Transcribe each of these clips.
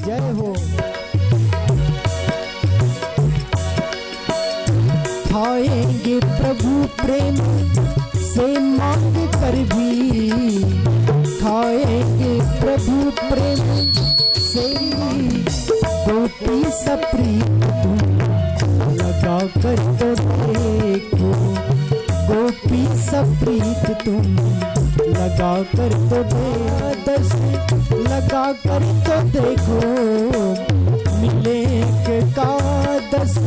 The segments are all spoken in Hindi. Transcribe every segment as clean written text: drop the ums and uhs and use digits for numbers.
जय हो। खाएंगे प्रभु प्रेम से मांग कर भी, खाएंगे प्रभु प्रेम से रोटी सप्रीत तुम लगा कर तो देखो, गोपी सप्रीत तुम लगा कर तो दस लगा कर तो देखो, मिले का दस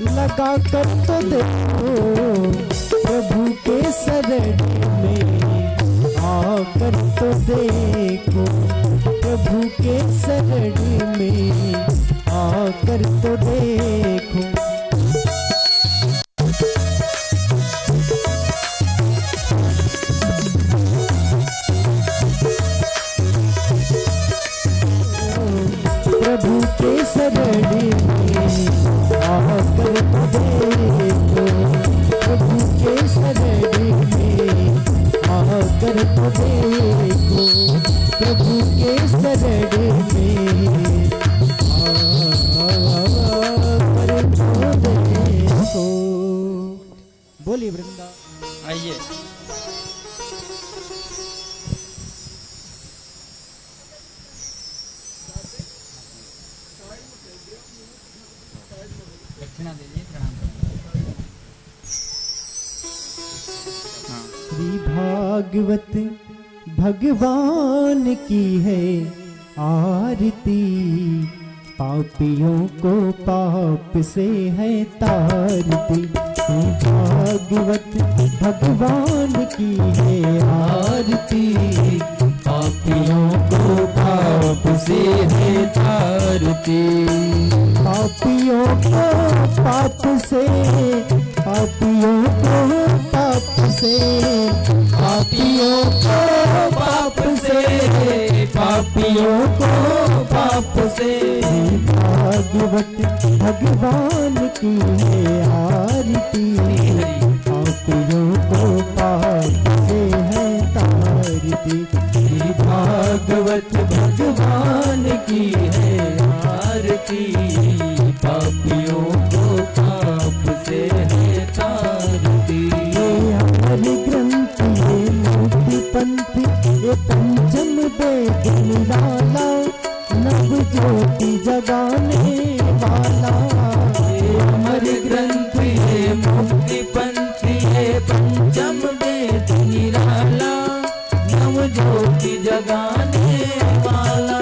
लगा कर तो देखो, प्रभु के शरण में आकर तो देखो, प्रभु के शरण में आकर तो देखो। प्रभु के शरण में आकर तो देखो, प्रभु के शरण में आकर तो देखो, प्रभु के शरण में आकर तो देखो। बोलिए वृंदा। आइए दक्षिणा दीजिए, प्रणाम करेंगे। हाँ। श्री भागवत भगवान की है आरती, पापियों को पाप से है तारती। श्री भागवत भगवान की है आरती, पापियों को पाप से है तारती। पापियों को पाप से, पापियों को पाप से, पापियों को पाप से, पापियों को पाप से। भागवत भगवान की है आरती, पापियों को पाप से है तारती। भागवत भगवान की है आरती, पापियों को पाप से है तारती। हमारे ग्रंथ ये मुक्ति पंथ, ये पंचम वेद निराला, नव ज्योति जगाने वाला। अमर ग्रंथ ये मुक्ति पंथ, ये पंचम वेद निराला, नव ज्योति जगाने वाला।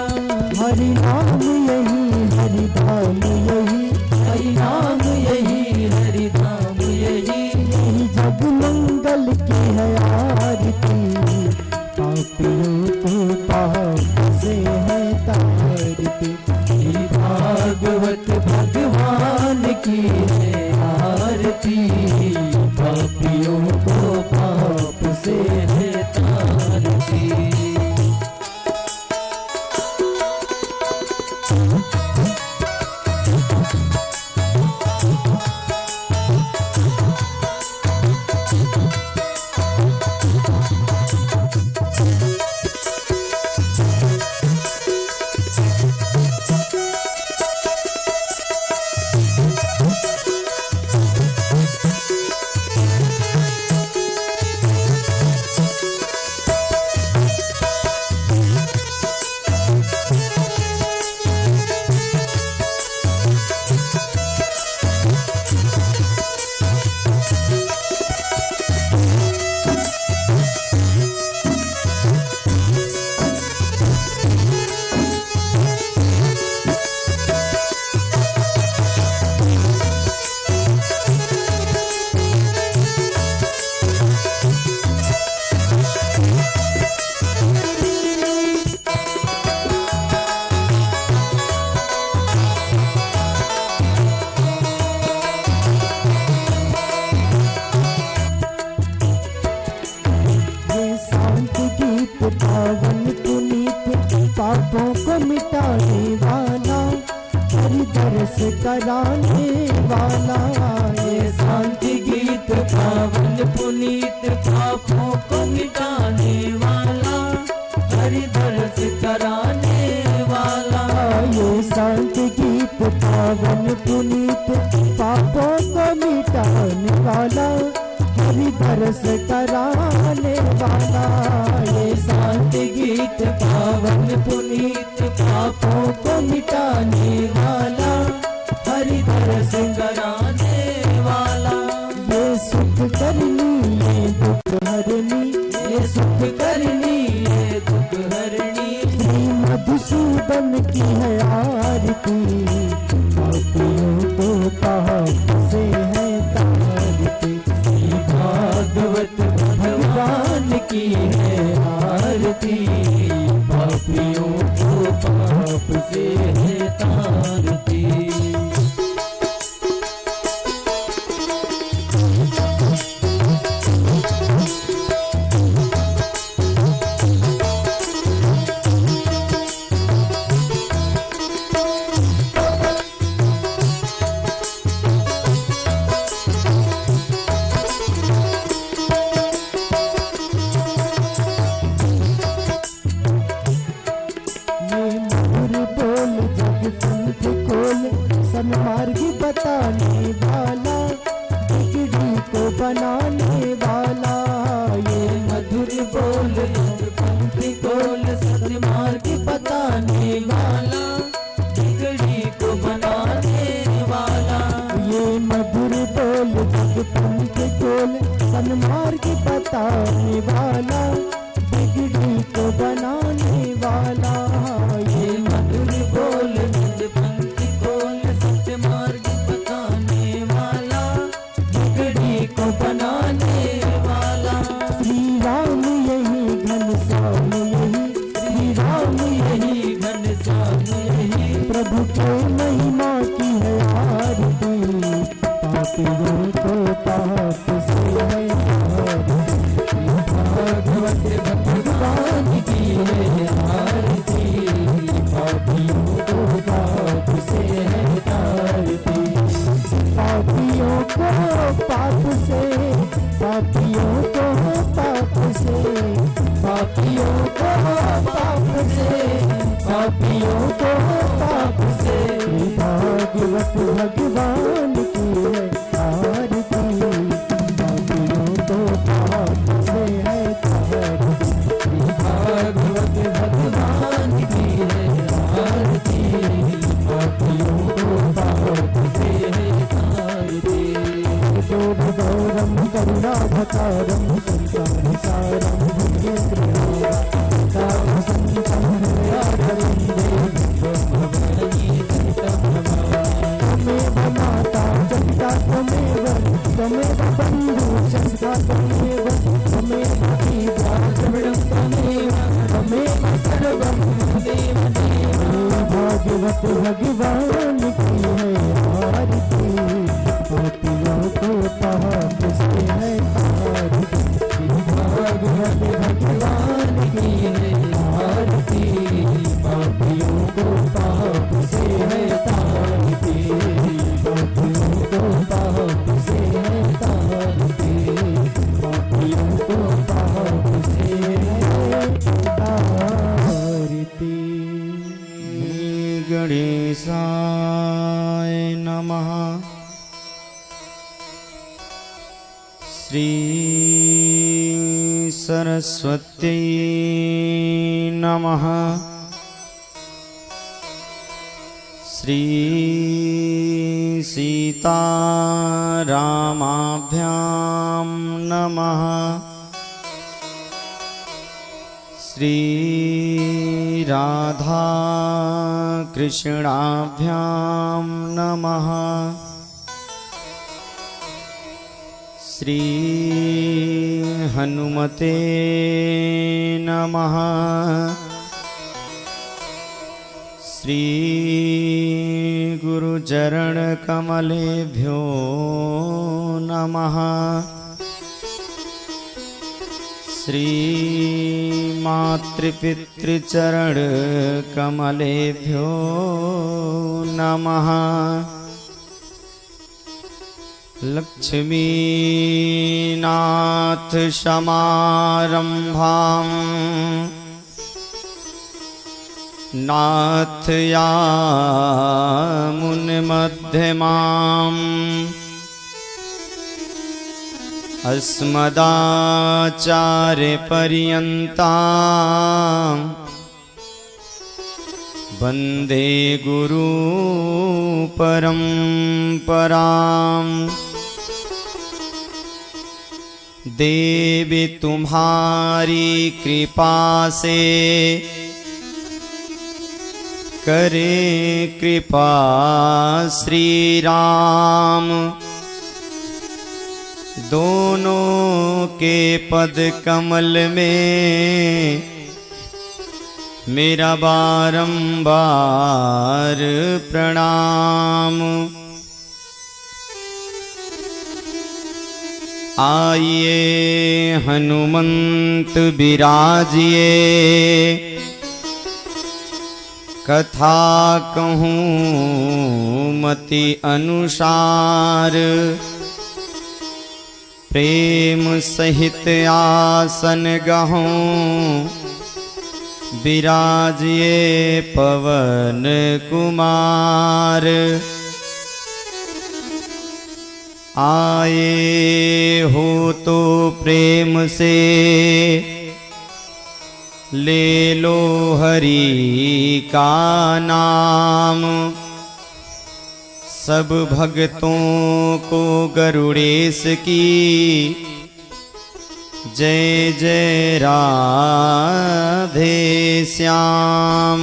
हरि नाम यही हरि धाम यही, हरि नाम यही हरि धाम यही, यही जग मंगल की है आरती, पापियों को पाप से है तारती। भागवत भगवान की है आरती, पापियों को पाप से है तारती। पावन पुनीत पापों को मिटाने वाला, हरि दर्श कराने वाला। ये शांति गीत पावन पुनीत पापों को मिटाने वाला, हरि दर्श कराने वाला। ये शांत गीत पावन पुनीत पापों को मिटाने वाला हरि बरस कराने वाला। ये शांत गीत पावन पुनीत पापों को मिटाने वाला हरि बरस कराने वाला। ये सुख करनी ये दुख हरनी, ये सुख करनी ये दुख हरनी। श्री मधुसूदन की है आरती पापियों को पाप से है तारती। श्री भागवत भगवान की है आरती पापियों को पाप से है तारती। सन्मार्गी बताने वाला बिगड़ी को बनाने वाला। ये मधुर बोल पंक्ति बोल सन्मार्गी बताने वाला बिगड़ी को बनाने वाला। ये मधुर बोल पंक्ति बोल सन्मार्गी बताने वाला बिगड़ी को बनाने वाला। ये मधुर बोल पंक्ति बोल सत्यमार्ग बताने वाला बिगड़ी को बनाने वाला। श्री राम यही घनश्याम यही, श्री राम यही घनश्याम यही। प्रभु के महिमा की है आरती पापियों को पाप से है तारती। भागवत भगवान की है आरती पापियों को पाप से है तारती। पापियों को पाप से, पापियों को पाप से, पापियों को पाप से, पापियों को पाप से। भागवत भगवान की है आरती पापियों को पाप से है तारती। भागवत भगवान की है आरती पापियों को पाप से है तारती। गौरम करुणाभतारम संसारसारम त्वमेव माता जपिता त्वमेव, त्वमेव बन्धु शस्ता त्वमेव, त्वमेव पीता द्रविणं त्वमेव, त्वमेव सर्वं त्वमेव देव। भागवत भगवान की है आरती पापियों को पाप से है तारती। भागवत भगवान की है आरती पापियों को पाप से है तारती। पापियों को पाप से है तारती, पापियों को पाप से है तारती। गणेशाय नमः। श्री सरस्वत्यै नमः। श्री सीतारामाभ्यां नमः। श्री राधा कृष्णाभ्यां नमः। श्री हनुमते नमः। श्री गुरुचरण कमलेभ्यो नमः। श्री मातृपितृचरण कमलेभ्यो नमः। लक्ष्मीनाथ समारंभां नाथ यामुन्मध्यमाम् अस्मदाचार्यपर्यन्ताम् वन्दे गुरु परम्पराम्। देवी तुम्हारी कृपा से करे कृपा श्री राम, दोनों के पद कमल में मेरा बारंबार प्रणाम। आइए हनुमंत विराजिए, कथा कहूँ मति अनुसार, प्रेम सहित आसन गहूँ विराजिए पवन कुमार। आए हो तो प्रेम से ले लो हरि का नाम, सब भक्तों को गरुड़ेश की जय जय राधे श्याम,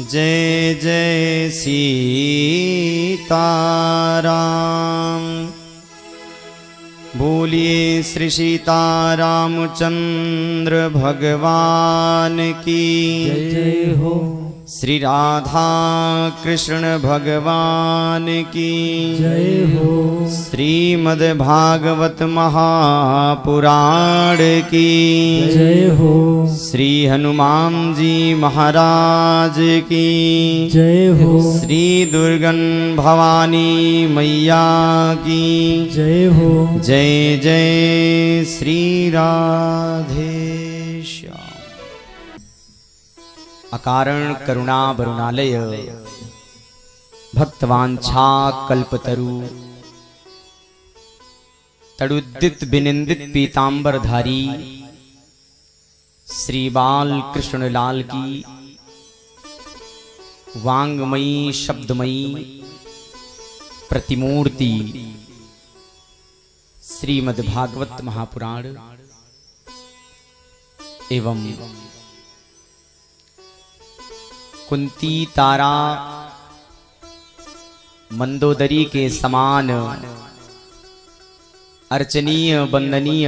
जय जय सीताराम। बोलिए श्री सीतारामचंद्र भगवान की जय हो। श्री राधा कृष्ण भगवान की जय हो। श्रीमद् भागवत महापुराण की जय हो। श्री हनुमान जी महाराज की जय हो। श्री दुर्गन भवानी मैया की जय हो। जय जय श्री राधे श्याम। अकारण करुणा वरुणालय भक्तवांछा कल्पतरु, तड़ुद्दित विनिंदित पीतांबरधारी श्री बाल कृष्ण लाल की वांगमयी शब्दमयी प्रतिमूर्ति श्रीमद् भागवत महापुराण एवं कुंती तारा मंदोदरी के समान अर्चनीय वंदनीय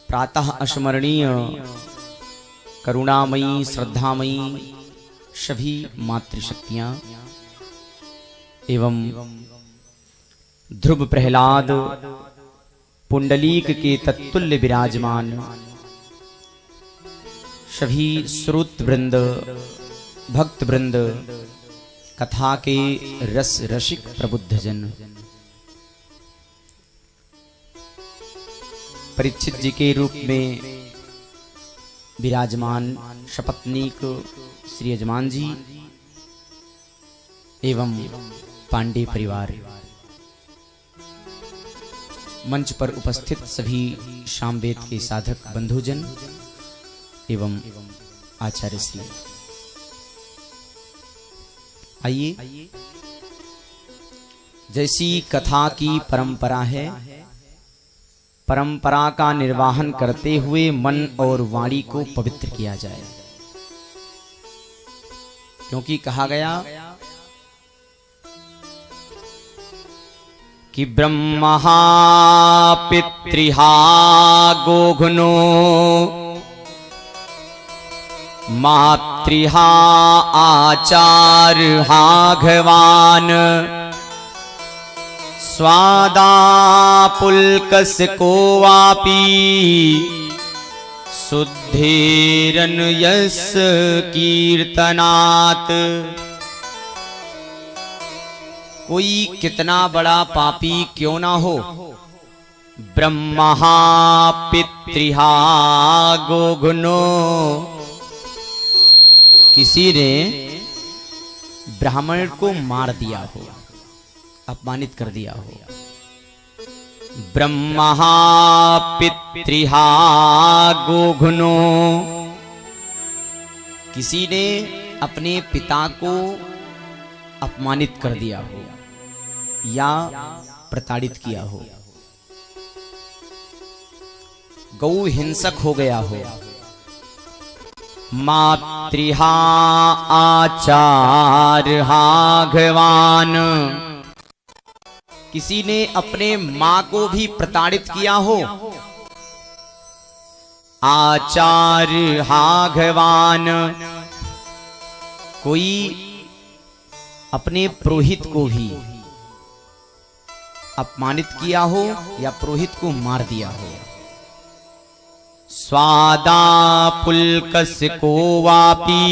प्रातः स्मरणीय करुणामयी श्रद्धामयी सभी मातृशक्तियां एवं ध्रुव प्रहलाद पुंडलीक के तत्तुल्य विराजमान सभी श्रोत वृंद भक्त वृंद कथा के रस रसिक प्रबुद्ध जन, परीक्षित जी के रूप में विराजमान सपत्नीक श्री यजमान जी एवं पांडे परिवार, मंच पर उपस्थित सभी सामवेद के साधक बंधुजन एवं आचार्य श्री। आइए, जैसी कथा की परंपरा है, परंपरा का निर्वाहन करते हुए मन और वाणी को पवित्र किया जाए, क्योंकि कहा गया कि ब्रह्मा पितृहा गोघ्नो मातृहा आचार्हा घवान स्वादा पुल्कस को वापी शुद्धेरन यस कीर्तनात्। कोई कितना बड़ा पापी क्यों ना हो, ब्रह्मा पितृहा गोघ्नो किसी ने ब्राह्मण को मार दिया हो, अपमानित कर दिया हो। ब्रह्मा पितृहा गोघ्नो, किसी ने अपने पिता को अपमानित कर दिया हो या प्रताड़ित किया हो, गौ हिंसक हो गया हो। मातृहा आचार्हा घवान, किसी ने अपने मां को भी प्रताड़ित किया हो। आचार्हा घवान, कोई अपने पुरोहित को भी अपमानित किया हो या पुरोहित को मार दिया हो। स्वादा पुलकस को वापी,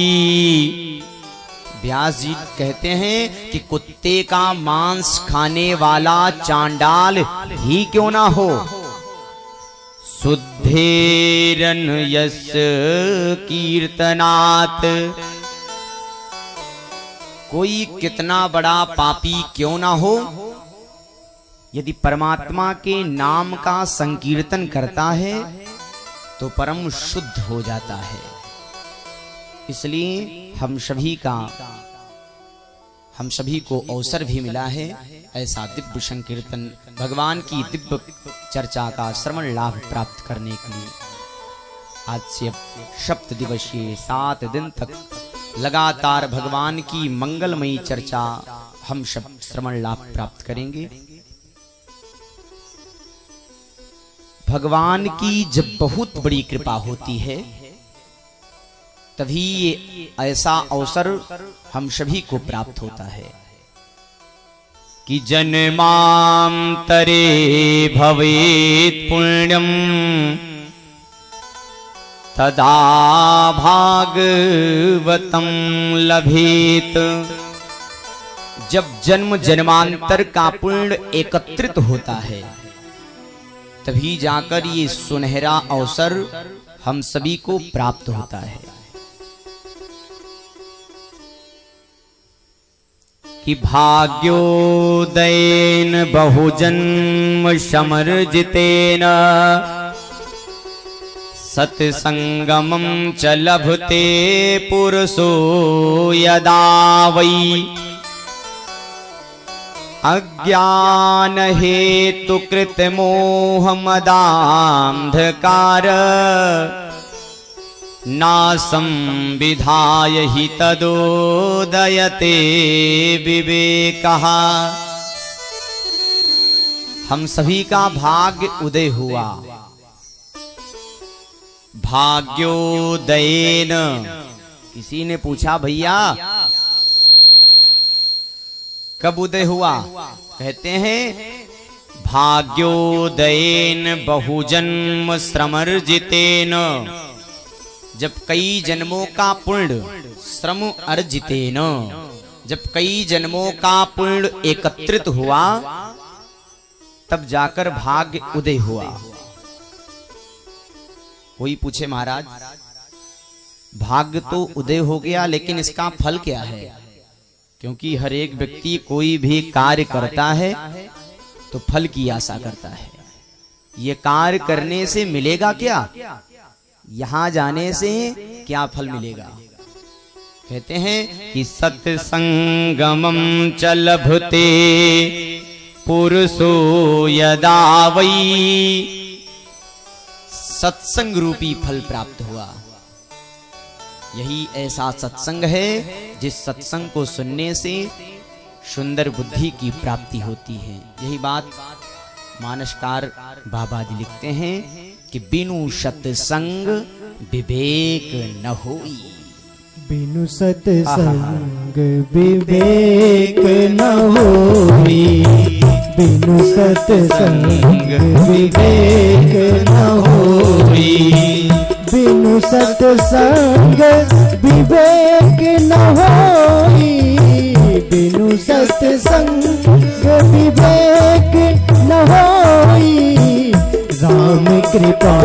व्यास जी कहते हैं कि कुत्ते का मांस खाने वाला चांडाल ही क्यों ना हो। शुद्धेरन यस कीर्तनात्, कोई कितना बड़ा पापी क्यों ना हो, यदि परमात्मा के नाम का संकीर्तन करता है तो परम शुद्ध हो जाता है। इसलिए हम सभी को अवसर भी मिला है ऐसा दिव्य संकीर्तन, भगवान की दिव्य चर्चा का श्रवण लाभ प्राप्त करने के लिए आज से सप्त दिवसीय 7 दिन तक लगातार भगवान की मंगलमयी चर्चा हम सब श्रवण लाभ प्राप्त करेंगे। भगवान की जब बहुत बड़ी कृपा होती है तभी ये ऐसा अवसर हम सभी को प्राप्त होता है कि जन्मांतरे भवेत् पुण्यम तदा भागवतम लभेत। जब जन्म जन्मांतर का पुण्य एकत्रित होता है तभी जाकर ये सुनहरा अवसर हम सभी को प्राप्त होता है कि भाग्योदयेन बहुजन्म समर्जितेन सत्संगमं च लभते पुरुषो यदा वै। अज्ञान हेतु कृत मोह मदांधकार नासं विधाय हि तदोदयते विवेकः। हम सभी का भाग्य उदय हुआ। भाग्योदयेन, किसी ने पूछा भैया कब उदय हुआ? कहते हैं भाग्योदयेन बहुजन्म श्रमर्जितेन, जब कई जन्मों का पुण्य श्रम अर्जितेन, जब कई जन्मों का पुण्य एकत्रित हुआ तब जाकर भाग्य उदय हुआ। कोई पूछे महाराज भाग्य तो उदय हो गया लेकिन इसका फल क्या है? क्योंकि हर एक व्यक्ति कोई भी कार्य करता है तो फल की आशा करता है। ये कार्य करने से मिलेगा क्या, यहां जाने से क्या फल मिलेगा? कहते हैं कि सत्संगमं च लभते पुरुषो यदा वै। सत्संग रूपी फल प्राप्त हुआ। यही ऐसा सत्संग है जिस सत्संग को सुनने से सुंदर बुद्धि की प्राप्ति होती है। यही बात मानसकार बाबा जी लिखते हैं कि बिनु सत्संग विवेक न होई। बिनु सत्संग विवेक न होई, बिनु सत्संग विवेक न होई, बिनु सत्संग विवेक न होई, बिनु सत्संग विवेक न होई। राम कृपा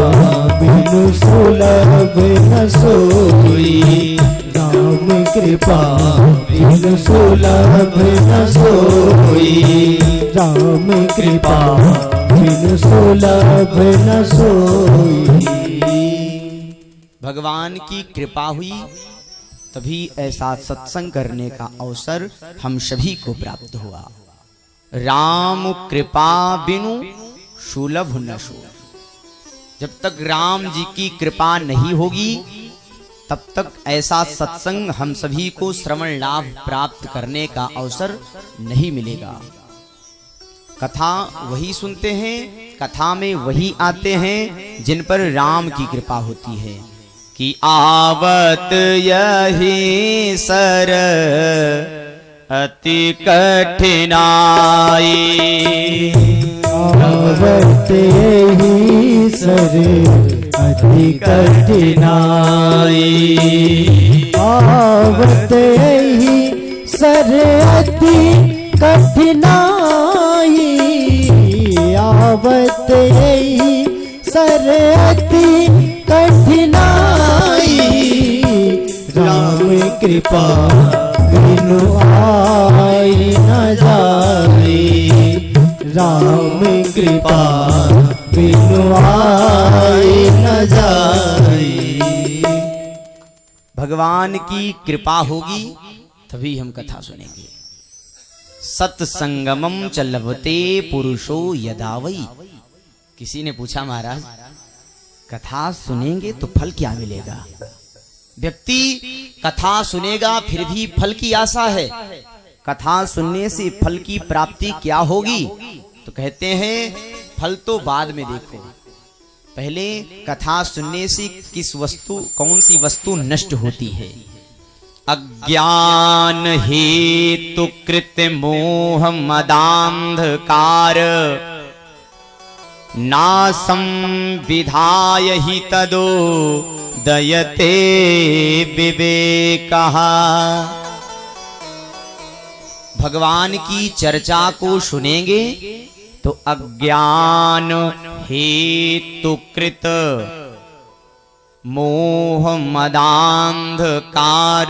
बिनु सुलभ न सोई, राम राम कृपा बिनु सुलभ न सोई, राम कृपा बिनु सुलभ न सोई। भगवान की कृपा हुई तभी ऐसा सत्संग करने का अवसर हम सभी को प्राप्त हुआ। राम कृपा बिनु सुलभ न सो। जब तक राम जी की कृपा नहीं होगी तब तक ऐसा सत्संग हम सभी को श्रवण लाभ प्राप्त करने का अवसर नहीं मिलेगा। कथा वही सुनते हैं, कथा में वही आते हैं जिन पर राम की कृपा होती है कि आवत यही सर अति कठिनाई, आवत यही सर अति कठिनाई, आवत यही सर अति कठिनाई, आवत यही सर अति कठिनाई। राम कृपा बिनु आई न जाई, राम कृपा बिनु आई न जाई। भगवान की कृपा होगी तभी हम कथा सुनेंगे। सत्संगमम च लभते पुरुषो यदा वै। किसी ने पूछा महाराज कथा सुनेंगे तो फल क्या मिलेगा? व्यक्ति कथा सुनेगा फिर भी फल की आशा है, कथा सुनने से फल की प्राप्ति क्या होगी? तो कहते हैं फल तो बाद में देखो, पहले कथा सुनने से किस वस्तु, कौन सी वस्तु नष्ट होती है। अज्ञान हेतु कृत मोह मदांधकार नासं विधाय हि तदो दयते विवेकः। भगवान की चर्चा को सुनेंगे तो अज्ञान हेतुकृत मोह मदांधकार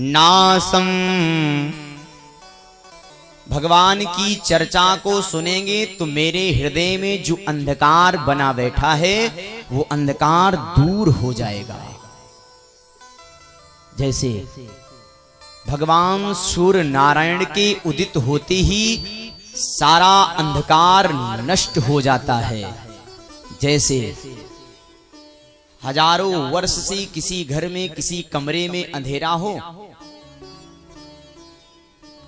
नासम। भगवान की चर्चा को सुनेंगे तो मेरे हृदय में जो अंधकार बना बैठा है वो अंधकार दूर हो जाएगा। जैसे भगवान सूर्य नारायण के उदित होते ही सारा अंधकार नष्ट हो जाता है। जैसे हजारों वर्ष से किसी घर में किसी कमरे में अंधेरा हो,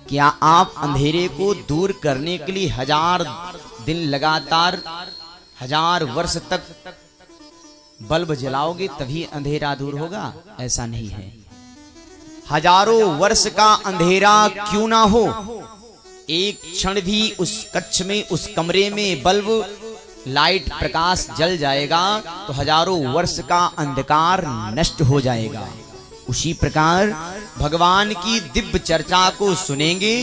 क्या आप अंधेरे को दूर करने के लिए 1000 दिन लगातार 1000 वर्ष तक बल्ब जलाओगे तभी अंधेरा दूर होगा? ऐसा नहीं है। हजारों वर्ष का अंधेरा क्यों ना हो, एक क्षण भी उस कक्ष में, उस कमरे में बल्ब लाइट प्रकाश जल जाएगा तो हजारों वर्ष का अंधकार नष्ट हो जाएगा। उसी प्रकार भगवान की दिव्य चर्चा को सुनेंगे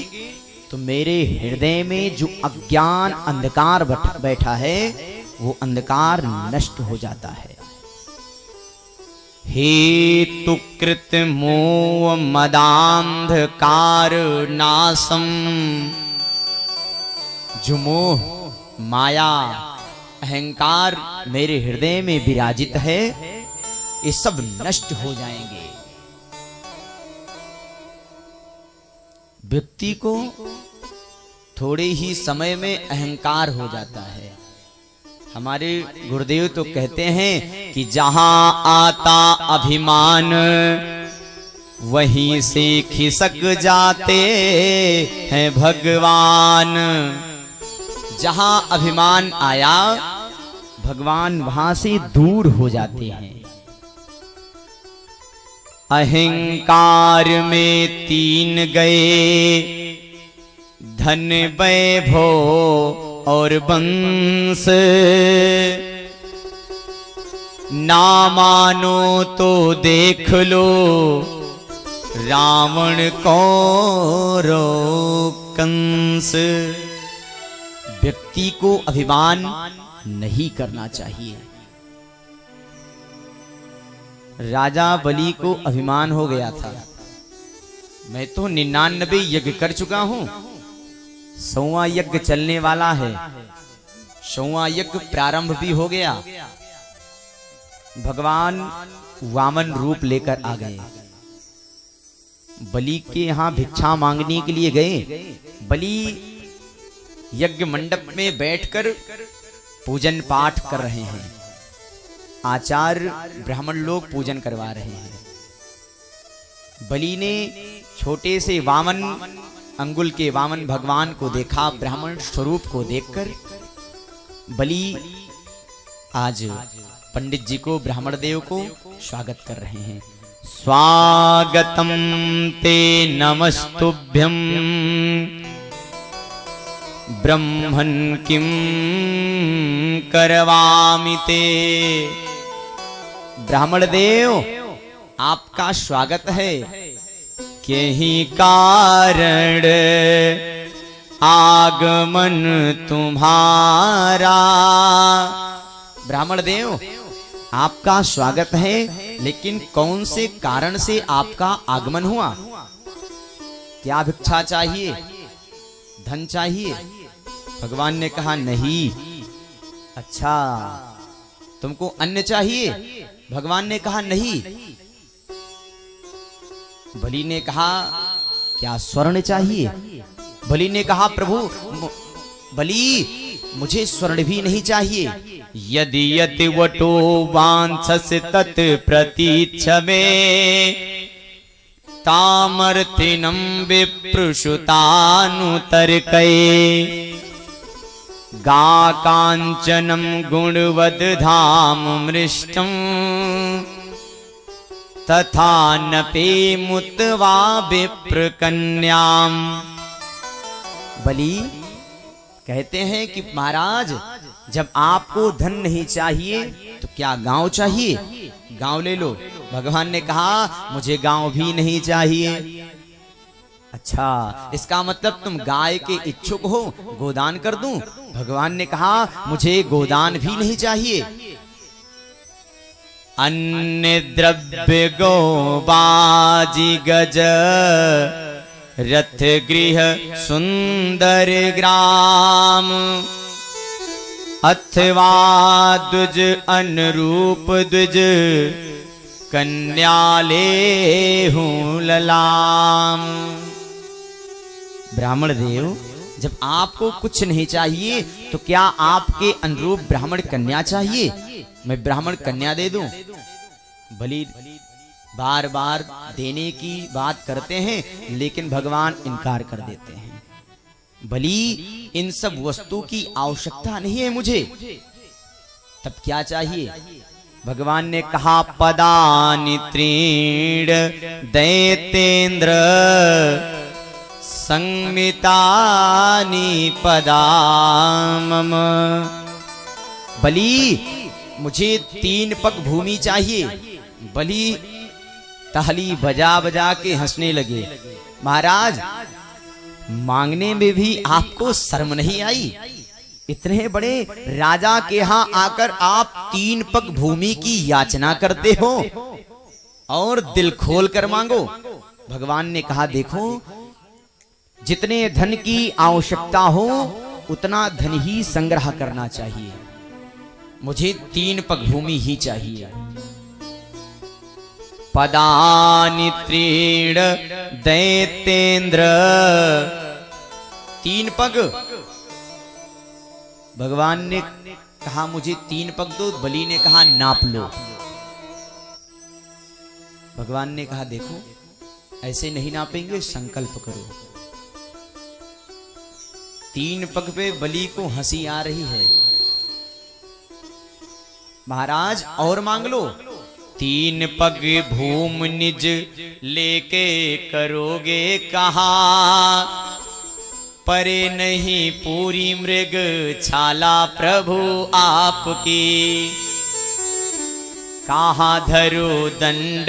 तो मेरे हृदय में जो अज्ञान अंधकार बैठा है वो अंधकार नष्ट हो जाता है। हेतुकृत मोह मदांधकार नासम। जो मोह माया अहंकार मेरे हृदय में विराजित है ये सब नष्ट हो जाएंगे। व्यक्ति को थोड़े ही समय में अहंकार हो जाता है। हमारे गुरुदेव तो कहते हैं कि जहां आता अभिमान वहीं से खिसक जाते हैं भगवान। जहां अभिमान आया भगवान वहां से दूर हो जाते हैं। अहंकार में 3 गए, धन वैभव और वंश। ना मानो तो देख लो रावण कौरव कंस। व्यक्ति को अभिमान नहीं करना चाहिए। राजा बलि को अभिमान हो गया था, मैं तो 99 यज्ञ कर चुका हूं, 100वां यज्ञ चलने वाला है, 100वां यज्ञ प्रारंभ भी हो गया। भगवान वामन रूप लेकर आ गए, बलि के यहां भिक्षा मांगने के लिए गए। बलि यज्ञ मंडप में बैठकर पूजन पाठ कर रहे हैं, आचार्य ब्राह्मण लोग पूजन करवा रहे हैं। बलि ने छोटे से वामन अंगुल के वामन भगवान को देखा, ब्राह्मण स्वरूप को देखकर बलि आज पंडित जी को, ब्राह्मण देव को स्वागत कर रहे हैं। स्वागतम ते नमस्तुभ्यं ब्रह्मन् किं करवामि ते। ब्राह्मण देव आपका स्वागत है, यही कारण आगमन तुम्हारा। ब्राह्मण देव आपका स्वागत है, लेकिन कौन से कारण से आपका आगमन हुआ? क्या भिक्षा चाहिए, धन चाहिए? भगवान ने कहा नहीं। अच्छा, तुमको अन्न चाहिए? भगवान ने कहा नहीं। बलि ने कहा क्या स्वर्ण चाहिए? बलि ने कहा प्रभु बलि मुझे स्वर्ण भी नहीं चाहिए। यदि यति वटो वांछस तत् प्रतीच्छ मे तामर्थिनं विप्रुषुतानुतर्कै गा कांचनं गुणवद धाम मृष्टं तथा नपे मुत्वा विप्र कन्याम। बलि कहते हैं कि महाराज जब आपको धन नहीं चाहिए तो क्या गांव चाहिए? गांव ले लो। भगवान ने कहा मुझे गांव भी नहीं चाहिए। अच्छा, इसका मतलब तुम गाय के इच्छुक हो, गोदान कर दूं? भगवान ने कहा मुझे गोदान भी नहीं चाहिए। अन्य द्रव्य गो बाजी गज रथ गृह सुंदर ग्राम अथवा द्विज अनुरूप द्विज कन्याले हूं ललाम। ब्राह्मण देव जब आपको कुछ नहीं चाहिए तो क्या आपके अनुरूप ब्राह्मण कन्या चाहिए? मैं ब्राह्मण कन्या दे दूं? बलि बार बार देने की बात करते हैं, लेकिन भगवान इनकार कर देते हैं। बलि इन सब वस्तु की आवश्यकता नहीं है मुझे। तब क्या चाहिए? भगवान ने कहा पदानि त्रीण दैतेन्द्र संमितानि पदामम। बलि मुझे 3 पग भूमि चाहिए। बलि ताली बजा बजा के हंसने लगे। महाराज मांगने में भी आपको शर्म नहीं आई? इतने बड़े राजा के यहाँ आकर आप 3 पग भूमि की याचना करते हो और दिल खोल कर मांगो। भगवान ने कहा देखो, जितने धन की आवश्यकता हो उतना धन ही संग्रह करना चाहिए। मुझे 3 पग भूमि ही चाहिए। पदानि त्रीण दैतेन्द्र 3 पग। भगवान ने कहा मुझे 3 पग दो। बलि ने कहा नाप लो। भगवान ने कहा देखो ऐसे नहीं नापेंगे, संकल्प करो। 3 पग पे बलि को हंसी आ रही है। महाराज और मांग लो। 3 पग भूम निज लेके करोगे कहा, परे नहीं पूरी मृग छाला प्रभु आपकी। कहा धरो दंड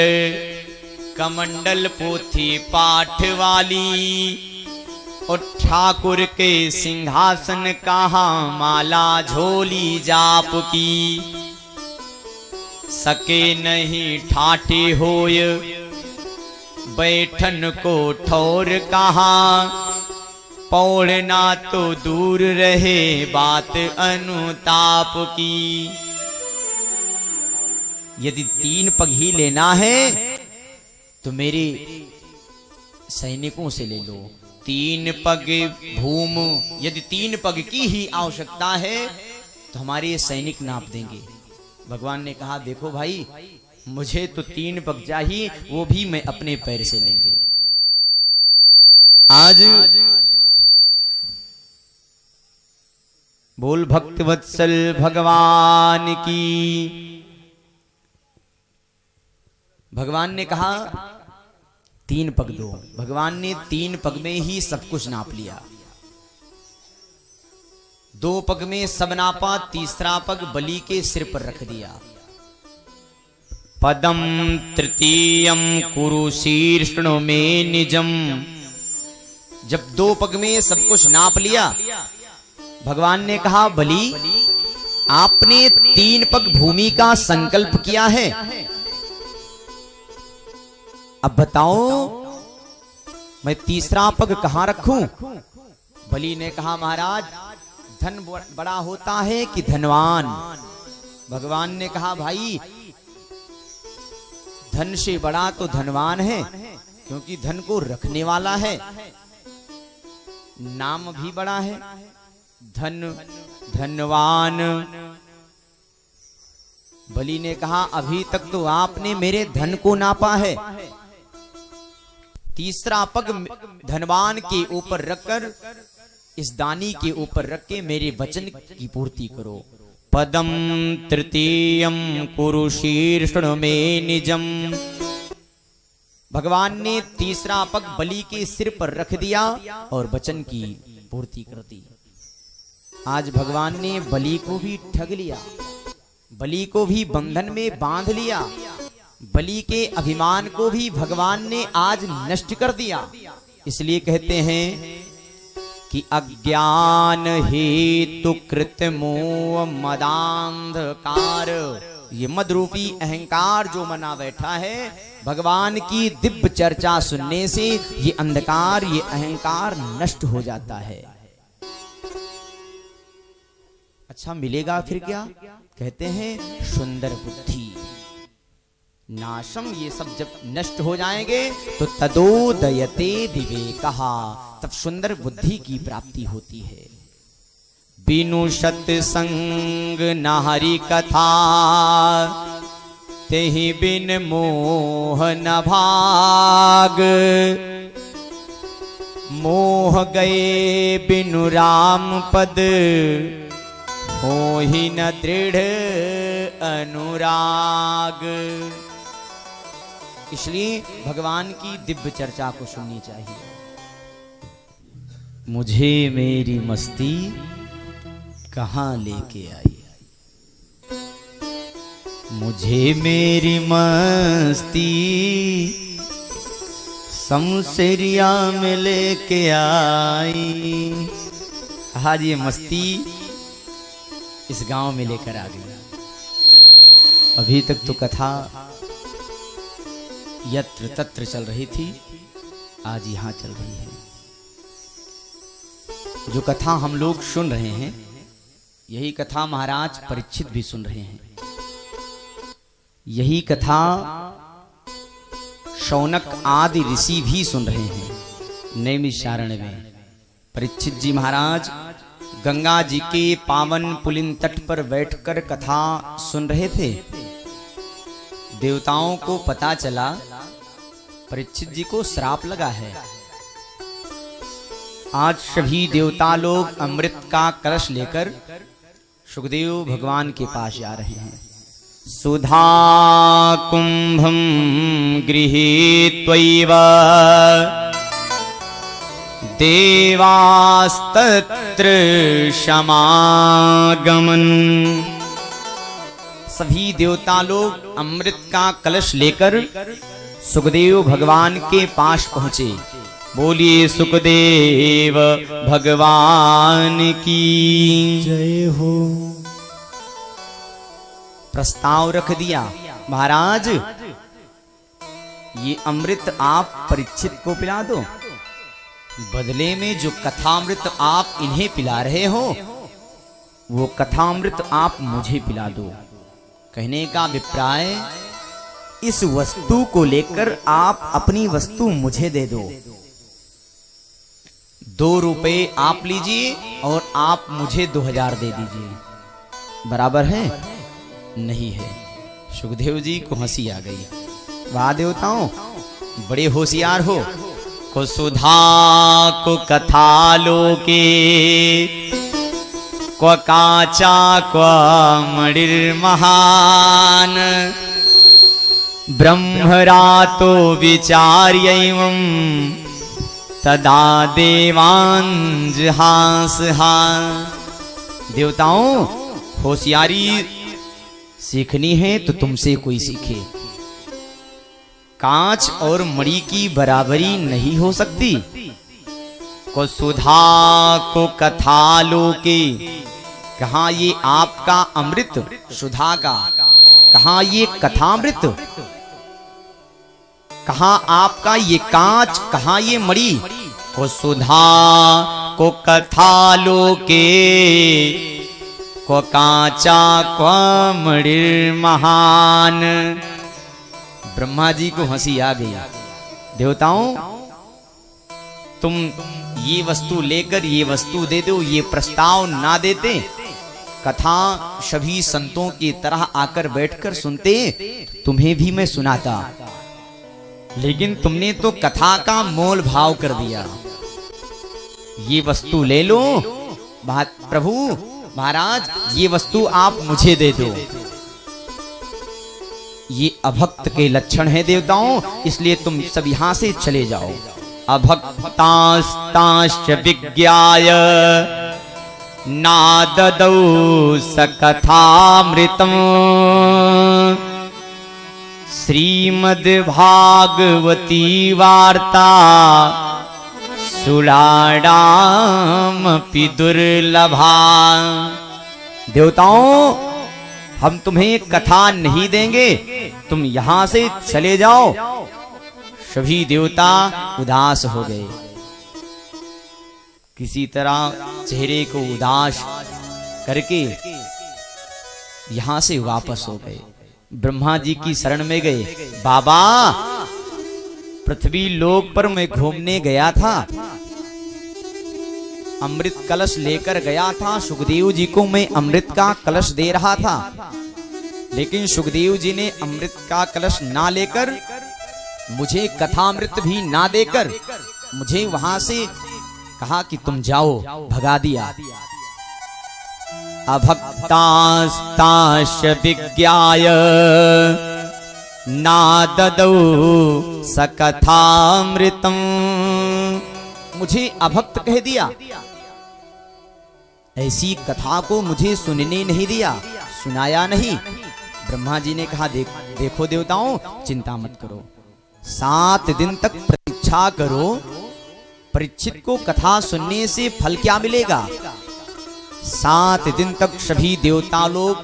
कमंडल पोथी पाठ वाली, और ठाकुर के सिंहासन कहा माला झोली जाप की। सके नहीं ठाटे होय, बैठन को ठौर कहा, पौड़ना तो दूर रहे बात अनुताप की। यदि 3 पग ही लेना है तो मेरे सैनिकों से ले लो। 3 पग भूम, यदि 3 पग की ही आवश्यकता है तो हमारे सैनिक नाप देंगे। भगवान ने कहा देखो भाई, मुझे तो 3 पग चाहिए, वो भी मैं अपने पैर से लेंगे। आज बोल भक्त वत्सल भगवान की। भगवान ने कहा 3 पग दो। भगवान ने 3 पग में ही सब कुछ नाप लिया। 2 पग में सब नापा, तीसरा पग बलि के सिर पर रख दिया। पदम तृतीयम कुरु शीर्षणो में निजम। जब 2 पग में सब कुछ नाप लिया, भगवान ने कहा बलि, आपने 3 पग भूमि का संकल्प किया है, अब बताओ मैं तीसरा पग कहां रखूं? बलि ने कहा महाराज, धन बड़ा होता है कि धनवान? भगवान ने कहा भाई, धन से बड़ा तो धनवान है, क्योंकि धन को रखने वाला है। नाम भी बड़ा है, धन धनवान। बलि ने कहा अभी तक तो आपने मेरे धन को नापा है, तीसरा पग धनवान के ऊपर रखकर, इस दानी के ऊपर रख के मेरे वचन की पूर्ति करो। पदम तृतीयम कुरु शीर्षण में निजम। भगवान ने तीसरा पग बलि के सिर पर रख दिया और वचन की पूर्ति कर दी। आज भगवान ने बलि को भी ठग लिया, बलि को भी बंधन में बांध लिया, बलि के अभिमान को भी भगवान ने आज नष्ट कर दिया। इसलिए कहते हैं कि अज्ञान हेतु कृत मोह मदांधकार, ये मद रूपी अहंकार जो मना बैठा है, भगवान की दिव्य चर्चा सुनने से ये अंधकार, ये अहंकार नष्ट हो जाता है। अच्छा मिलेगा फिर क्या? कहते हैं सुंदर बुद्धि नाशम। ये सब जब नष्ट हो जाएंगे तो तदोदयते विवेकः, तब सुंदर बुद्धि की प्राप्ति होती है। बिनु सत्संग न हरि कथा, तेहि बिन मोह न भाग। मोह गए बिनु राम पद, मोहि न दृढ़ अनुराग। इसलिए भगवान की दिव्य चर्चा को सुननी चाहिए। मुझे मेरी मस्ती कहां लेके आई, मुझे मेरी मस्ती शमशेरिया में लेके आई। आज ये मस्ती इस गांव में लेकर आ गई। अभी तक तो कथा यत्र तत्र चल रही थी, आज यहां चल रही है। जो कथा हम लोग सुन रहे हैं, यही कथा महाराज परीक्षित भी सुन रहे हैं। यही कथा शौनक आदि ऋषि भी सुन रहे हैं। नैमिषारण्य में परीक्षित जी महाराज गंगा जी के पावन पुलिन तट पर बैठकर कथा सुन रहे थे। देवताओं को पता चला परीक्षित जी को श्राप लगा है। आज सभी देवता लोग अमृत का कलश लेकर सुखदेव भगवान के पास जा रहे हैं। सुधा कुंभम गृहीत्वैव देवास्तत्र समागमन। सभी देवता लोग अमृत का कलश लेकर सुखदेव भगवान के पास पहुंचे। बोलिए सुखदेव भगवान की जय हो। प्रस्ताव रख दिया महाराज ये अमृत आप परीक्षित को पिला दो, बदले में जो कथामृत आप इन्हें पिला रहे हो वो कथामृत आप मुझे पिला दो। कहने का अभिप्राय इस वस्तु को लेकर आप अपनी वस्तु मुझे दे दो। 2 रुपए आप लीजिए और आप मुझे 2000 दे दीजिए। बराबर है? नहीं है। सुखदेव जी को हंसी आ गई। वाह देवताओं, बड़े होशियार हो। को सुधा को कथा लोके को काचा को मणिर महान ब्रह्मरातो विचार्यैवं तदा देवांज हास हा। देवताओं, होशियारी सीखनी है तो तुमसे कोई सीखे। कांच और मणि की बराबरी नहीं हो सकती। को सुधा को कथा लोके, कहा ये आपका अमृत सुधा का, कहा ये कथामृत, कहा आपका ये कांच, कहा ये मणि। को सुधा को कथा लोके को कांचा को मणिर महान। ब्रह्मा जी को हंसी आ गई। देवताओं, तुम ये वस्तु लेकर ये वस्तु दे दो, ये प्रस्ताव ना देते, कथा सभी संतों की तरह आकर बैठकर सुनते, तुम्हें भी मैं सुनाता। लेकिन तुमने तो कथा का मोल भाव कर दिया। ये वस्तु ले लो प्रभु, महाराज ये वस्तु आप मुझे दे दो। ये अभक्त के लक्षण है देवताओं, इसलिए तुम सब यहां से चले जाओ। अभक्तास्ताश्च विज्ञाय नाददौ सकथामृतम् श्रीमद्भागवती वार्ता सुराणामपि दुर्लभा। देवताओं, हम तुम्हें कथा नहीं देंगे, तुम यहां से चले जाओ। सभी देवता उदास हो गए। किसी तरह चेहरे को उदास करके यहां से वापस हो गए। ब्रह्मा जी की शरण में गए। बाबा, पृथ्वी लोक पर मैं घूमने गया था, अमृत कलश लेकर गया था। सुखदेव जी को मैं अमृत का कलश दे रहा था, लेकिन सुखदेव जी ने अमृत का कलश ना लेकर, मुझे कथामृत भी ना देकर मुझे वहां से कहा कि तुम जाओ, भगा दिया। अभक्तास्ताश्च विज्ञाय नाददौ सकथामृतम्, मुझे अभक्त कह दिया, ऐसी कथा को मुझे सुनने नहीं दिया, सुनाया नहीं। ब्रह्मा जी ने कहा देखो देवताओं, चिंता मत करो, 7 दिन तक प्रतीक्षा करो। परीक्षित को कथा सुनने से फल क्या मिलेगा? 7 दिन तक सभी देवता लोग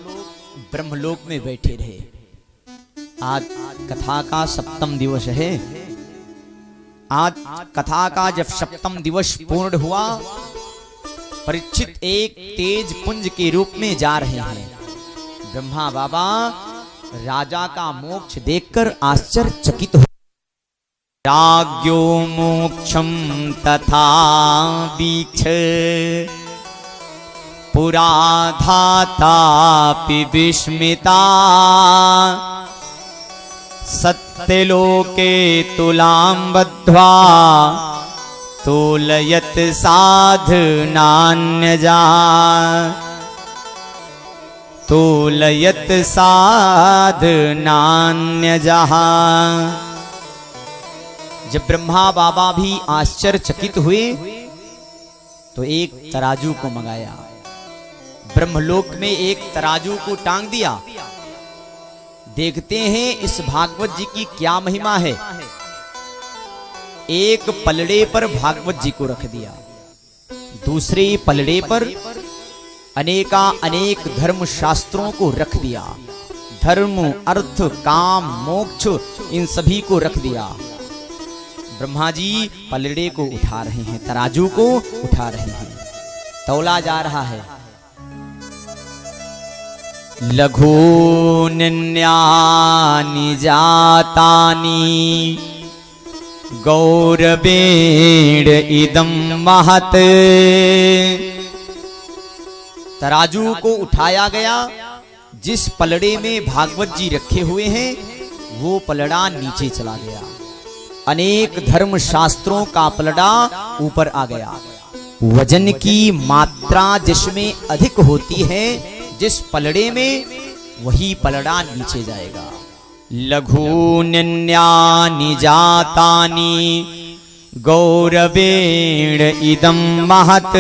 ब्रह्मलोक में बैठे रहे। आज कथा का 7वां दिवस है। आज कथा का जब 7वां दिवस पूर्ण हुआ, परीक्षित एक तेज पुंज के रूप में जा रहे हैं। ब्रह्मा बाबा राजा का मोक्ष देखकर आश्चर्यचकित हो। राज्ञो मोक्षम तथा वीक्ष पुरा धातापि विस्मिता सत्यलोके तुलां बद्ध्वा तोलयत साधनान्यजा तोलयत साधनान्यजा। जब ब्रह्मा बाबा भी आश्चर्यचकित हुए तो एक तराजू को मंगाया। ब्रह्मलोक में एक तराजू को टांग दिया। देखते हैं इस भागवत जी की क्या महिमा है। एक पलड़े पर भागवत जी को रख दिया, दूसरे पलड़े पर अनेक धर्म शास्त्रों को रख दिया। धर्म, अर्थ, काम, मोक्ष इन सभी को रख दिया। ब्रह्मा जी पलड़े को उठा रहे हैं, तराजू को उठा रहे हैं, तौला जा रहा है। लघून्यानि जातानि गौरवेण इदं महत्। तराजू को उठाया गया, जिस पलड़े में भागवत जी रखे हुए हैं वो पलड़ा नीचे चला गया। अनेक धर्म शास्त्रों का पलड़ा ऊपर आ गया। वजन की मात्रा जिसमें अधिक होती है, जिस पलड़े में, वही पलड़ा नीचे जाएगा। लघून्यानि जातानि गौरवेण इदं महत्।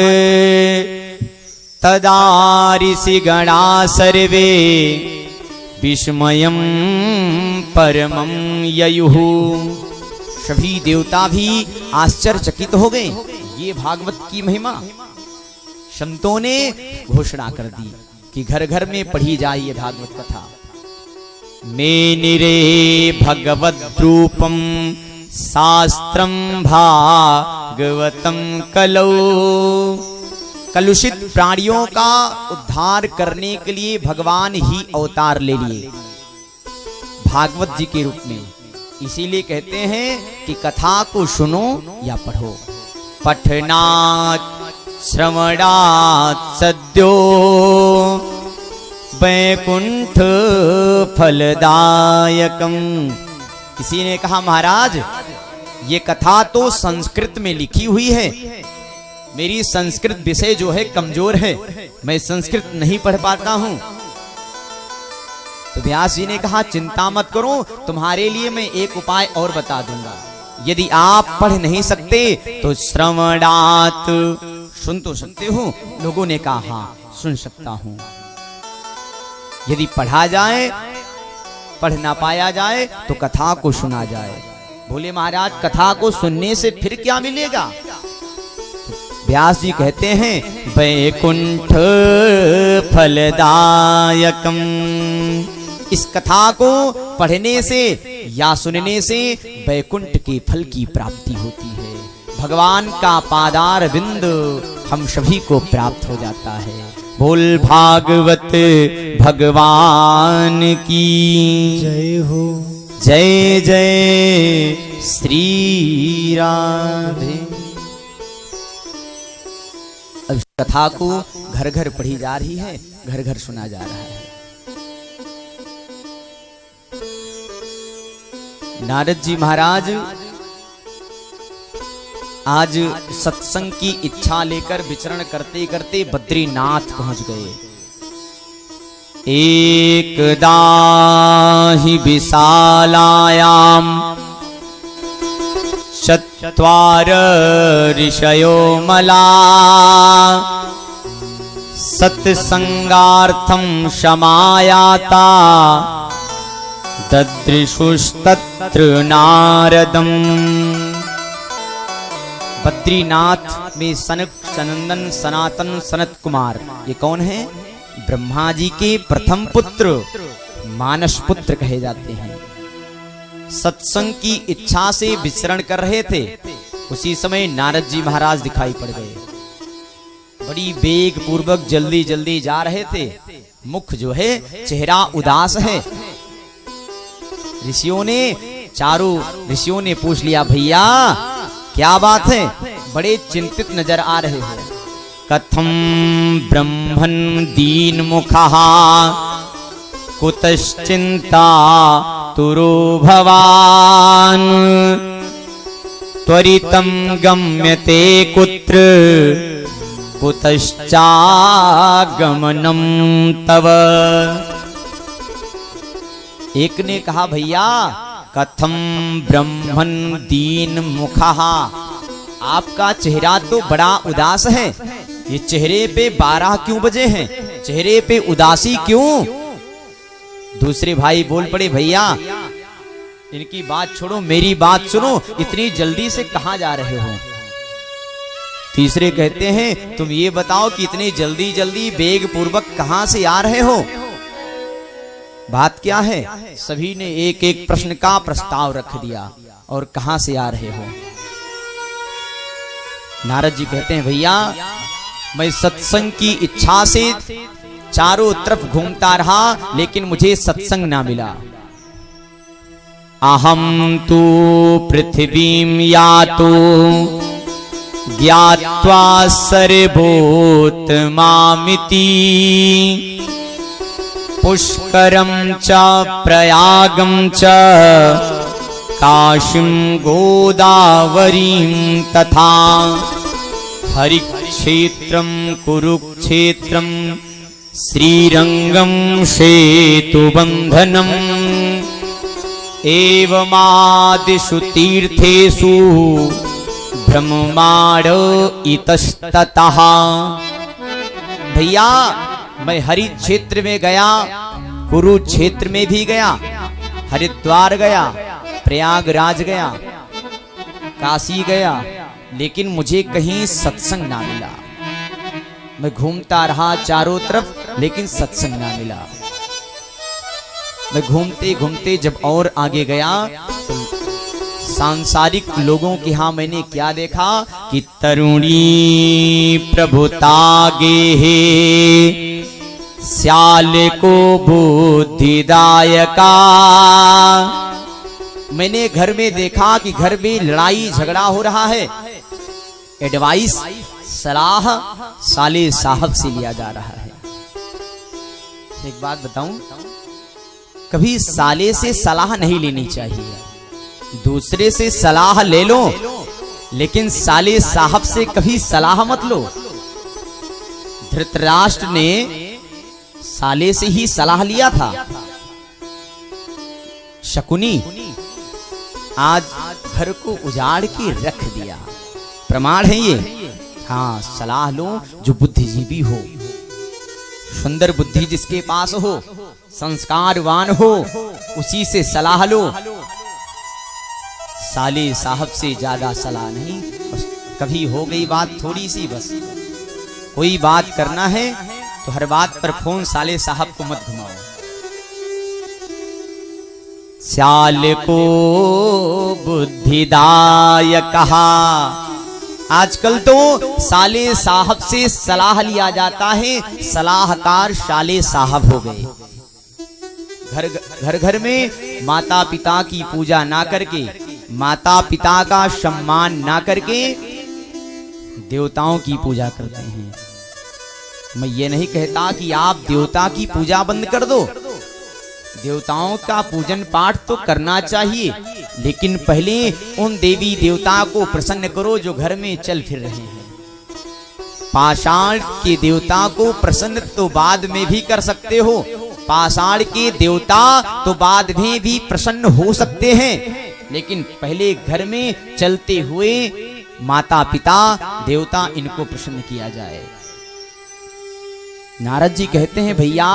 तदारिषि गणा सर्वे विस्मयं परमं ययुः। सभी देवता भी आश्चर्यचकित हो गए। ये भागवत की महिमा संतों ने घोषणा कर दी कि घर घर में पढ़ी जाए ये भागवत कथा। मेनिरे भगवद्रूपम शास्त्रम भागवतम कलौ। कलुषित प्राणियों का उद्धार करने के लिए भगवान ही अवतार ले लिए भागवत जी के रूप में। इसीलिए कहते हैं कि कथा को सुनो या पढ़ो। पठनात् श्रवणात् सद्यो वैकुंठ फलदायकम। किसी ने कहा महाराज ये कथा तो संस्कृत में लिखी हुई है, मेरी संस्कृत विषय जो है कमजोर है, मैं संस्कृत नहीं पढ़ पाता हूं। तो व्यास जी ने कहा चिंता मत करो, तुम्हारे लिए मैं एक उपाय और बता दूंगा। यदि आप पढ़ नहीं सकते तो श्रवणात्, सुन तो सकते हो। लोगों ने कहा हाँ सुन सकता हूं। यदि पढ़ा जाए, पढ़ ना पाया जाए तो कथा को सुना जाए। बोले महाराज कथा को सुनने से फिर क्या मिलेगा? व्यास जी कहते हैं वैकुंठ फलदायकम। इस कथा को पढ़ने से या सुनने से वैकुंठ के फल की प्राप्ति होती है। भगवान का पादार बिंद हम सभी को प्राप्त हो जाता है। बोल भागवत भगवान की जय हो। जय जय श्री राधे। अब कथा को घर घर पढ़ी जा रही है, घर घर सुना जा रहा है। नारद जी महाराज आज सत्संग की इच्छा लेकर विचरण करते करते बद्रीनाथ पहुंच गए। एकदा हि विशालायाम चत्वार ऋषयो मला सत्संगार्थं समायाता ददृशुस्तत्र नारदम्। बद्रीनाथ में सनक, सनंदन, सनातन, सनत कुमार ये कौन है? ब्रह्मा जी के प्रथम पुत्र, मानस पुत्र कहे जाते हैं। सत्संग की इच्छा से विचरण कर रहे थे, उसी समय नारद जी महाराज दिखाई पड़ गए। बड़ी वेग पूर्वक जल्दी जल्दी जा रहे थे। मुख जो है चेहरा उदास है। ऋषियों ने, चारों ऋषियों ने पूछ लिया भैया क्या बात है, बड़े चिंतित नजर आ रहे हो। कथम ब्रह्मन् दीन मुखः कुतश्चिंता तुरो भवान् त्वरितं गम्यते कुत्र कुतश्चागमनं तव। एक ने कहा भैया कथम ब्रह्मन् दीन मुखः, आपका चेहरा तो बड़ा उदास है, ये चेहरे पे 12 क्यों बजे हैं, चेहरे पे उदासी क्यों? दूसरे भाई बोल पड़े भैया इनकी बात छोड़ो, मेरी बात सुनो, इतनी जल्दी से कहां जा रहे हो? तीसरे कहते हैं तुम ये बताओ कि इतनी जल्दी जल्दी वेग पूर्वक कहां से आ रहे हो? बात क्या है? सभी ने एक एक प्रश्न का प्रस्ताव रख दिया। और कहां से आ रहे हो? नारद जी कहते हैं भैया मैं सत्संग की इच्छा से चारों तरफ घूमता रहा, लेकिन मुझे सत्संग ना मिला। अहम तु पृथ्वीं यातो ज्ञात्वा सर्वोत्तमामिति पुष्करं च प्रयागं च काशीं गोदावरीं तथा हरिक्षेत्रं कुरुक्षेत्रं श्रीरंगं सेतुबन्धनम् एवमादिषु तीर्थेषु ब्रह्मांड इतस्ततः। भैया मैं हरि क्षेत्र में गया, कुरुक्षेत्र में भी गया, हरिद्वार गया, प्रयागराज गया, काशी गया, लेकिन मुझे कहीं सत्संग ना मिला। मैं घूमता रहा चारों तरफ, लेकिन सत्संग ना मिला। मैं घूमते घूमते जब और आगे गया तो सांसारिक लोगों के यहाँ मैंने क्या देखा कि तरुणी प्रभुतागे है श्याल को बुद्धिदायका। मैंने घर में देखा कि घर में लड़ाई झगड़ा हो रहा है। एडवाइस सलाह साले साहब से लिया जा रहा है। एक बात बताऊं, कभी साले से सलाह नहीं लेनी चाहिए। दूसरे से सलाह ले लो, लेकिन साले साहब से कभी सलाह मत लो। धृतराष्ट्र ने साले से ही सलाह लिया था। शकुनी आज घर को उजाड़ के रख दिया, प्रमाण है ये। हाँ, सलाह लो जो बुद्धिजीवी हो, सुंदर बुद्धि जिसके पास हो, संस्कारवान हो, उसी से सलाह लो। साले साहब से ज्यादा सलाह नहीं। बस कभी हो गई बात थोड़ी सी, बस कोई बात करना है तो हर बात पर फोन साले साहब को मत घुमाओ। श्याल को बुद्धिदाय कहा। आजकल तो साले साहब से सलाह लिया जाता है, सलाहकार साले साहब हो गए। घर घर में माता पिता की पूजा ना करके, माता पिता का सम्मान ना करके देवताओं की पूजा करते हैं। मैं ये नहीं कहता कि आप देवता की पूजा बंद कर दो, देवताओं का पूजन पाठ तो करना चाहिए, लेकिन पहले उन देवी देवता को प्रसन्न करो जो घर में चल फिर रहे हैं। पाषाण के देवता को प्रसन्न तो बाद में भी कर सकते हो, पाषाण के देवता तो बाद में भी प्रसन्न हो सकते हैं, लेकिन पहले घर में चलते हुए माता पिता देवता इनको प्रसन्न किया जाए। नारद जी कहते हैं भैया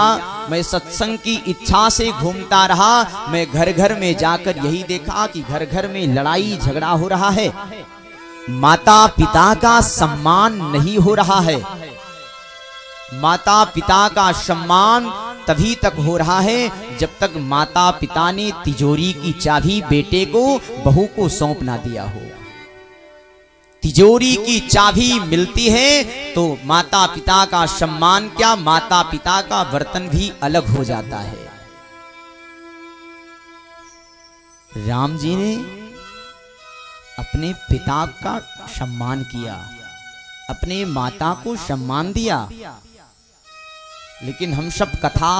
मैं सत्संग की इच्छा से घूमता रहा। मैं घर घर में जाकर यही देखा कि घर घर में लड़ाई झगड़ा हो रहा है, माता पिता का सम्मान नहीं हो रहा है। माता पिता का सम्मान तभी तक हो रहा है जब तक माता पिता ने तिजोरी की चाबी बेटे को बहू को सौंप ना दिया हो। तिजोरी की चाबी मिलती है तो माता पिता का सम्मान क्या, माता पिता का बर्तन भी अलग हो जाता है। राम जी ने अपने पिता का सम्मान किया, अपने माता को सम्मान दिया, लेकिन हम सब कथा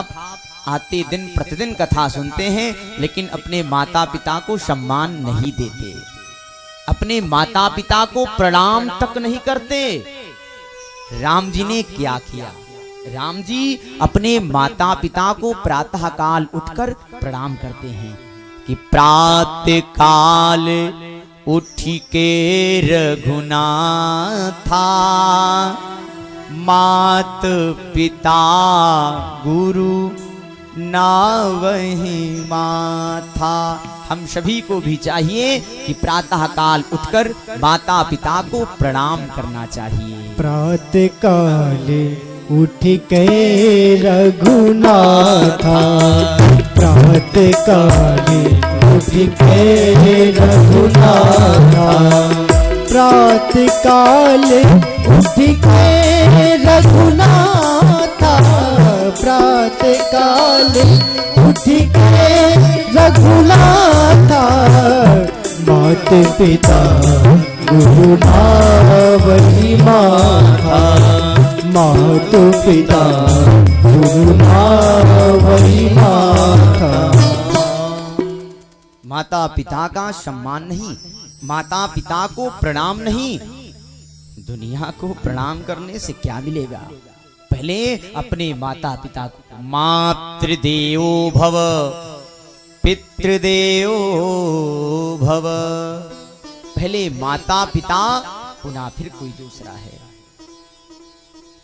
आते दिन प्रतिदिन कथा सुनते हैं, लेकिन अपने माता पिता को सम्मान नहीं देते, अपने माता पिता को प्रणाम तक नहीं करते। राम जी ने क्या किया? राम जी अपने माता पिता को प्रातः काल उठकर प्रणाम करते हैं कि प्रातः काल उठ के रघुनाथा मात पिता गुरु ना वही माथा। हम सभी को भी चाहिए कि प्रातः काल उठकर माता पिता को प्रणाम करना चाहिए। प्रातः काल उठ के रघुनाथा, प्रात काले उठ के रघुनाथा, प्रात काले उठ के रघुनाथा, प्रात काले उठ के रघुनाथा, मात पिता गुरु नावही माथा, मात पिता गुरु नावही माथा। माता पिता का सम्मान नहीं, माता पिता को प्रणाम नहीं। दुनिया को प्रणाम करने से क्या मिलेगा? पहले अपने माता पिता को, मातृदेवो भव पितृदेवो भव, पहले माता पिता पुनः फिर कोई दूसरा है।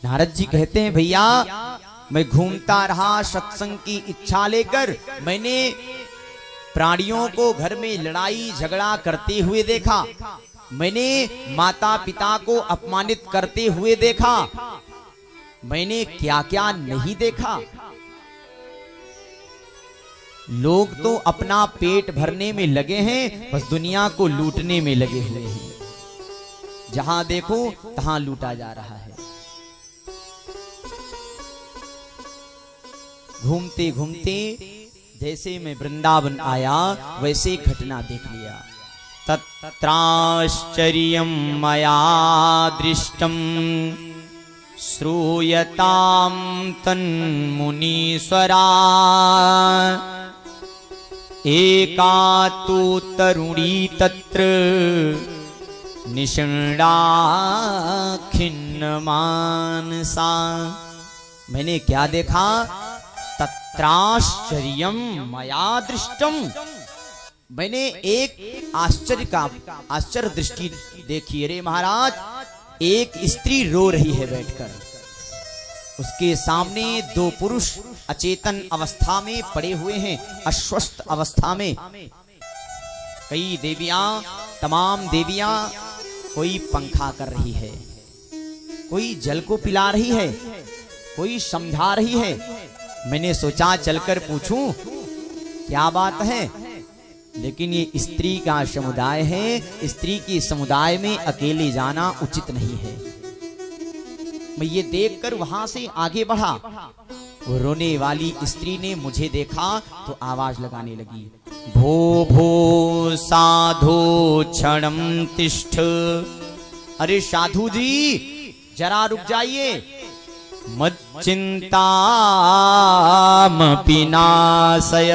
नारद जी कहते हैं भैया मैं घूमता रहा सत्संग की इच्छा लेकर, मैंने प्राणियों को घर में लड़ाई झगड़ा करते हुए देखा, मैंने माता पिता को अपमानित करते हुए देखा, मैंने क्या क्या नहीं देखा। लोग तो अपना पेट भरने में लगे हैं, बस दुनिया को लूटने में लगे हुए हैं। जहां देखो तहां लूटा जा रहा है। घूमते घूमते जैसे मैं वृंदावन आया वैसे घटना देख लिया। तत्राश्चर्यं मया दृष्टं श्रूयतां तन्मुनीश्वरा, एका तु तरुणी तत्र निषण्णा खिन्नमानसा। मैंने क्या देखा? तत्राश्चर्यं मया दृष्टम, मैंने एक आश्चर्य दृष्टि देखी। अरे महाराज, एक स्त्री रो रही है बैठकर, उसके सामने दो पुरुष अचेतन अवस्था में पड़े हुए हैं, अस्वस्थ अवस्था में। कई देवियां, तमाम देवियां, कोई पंखा कर रही है, कोई जल को पिला रही है, कोई समझा रही है। मैंने सोचा चलकर पूछूं क्या बात है, लेकिन ये स्त्री का समुदाय है, स्त्री के समुदाय में अकेले जाना उचित नहीं है। मैं ये देखकर वहां से आगे बढ़ा। वो रोने वाली स्त्री ने मुझे देखा तो आवाज लगाने लगी, भो भो साधु क्षणं तिष्ठ। अरे साधु जी जरा रुक जाइए, मच्चिंतामपि नाशय।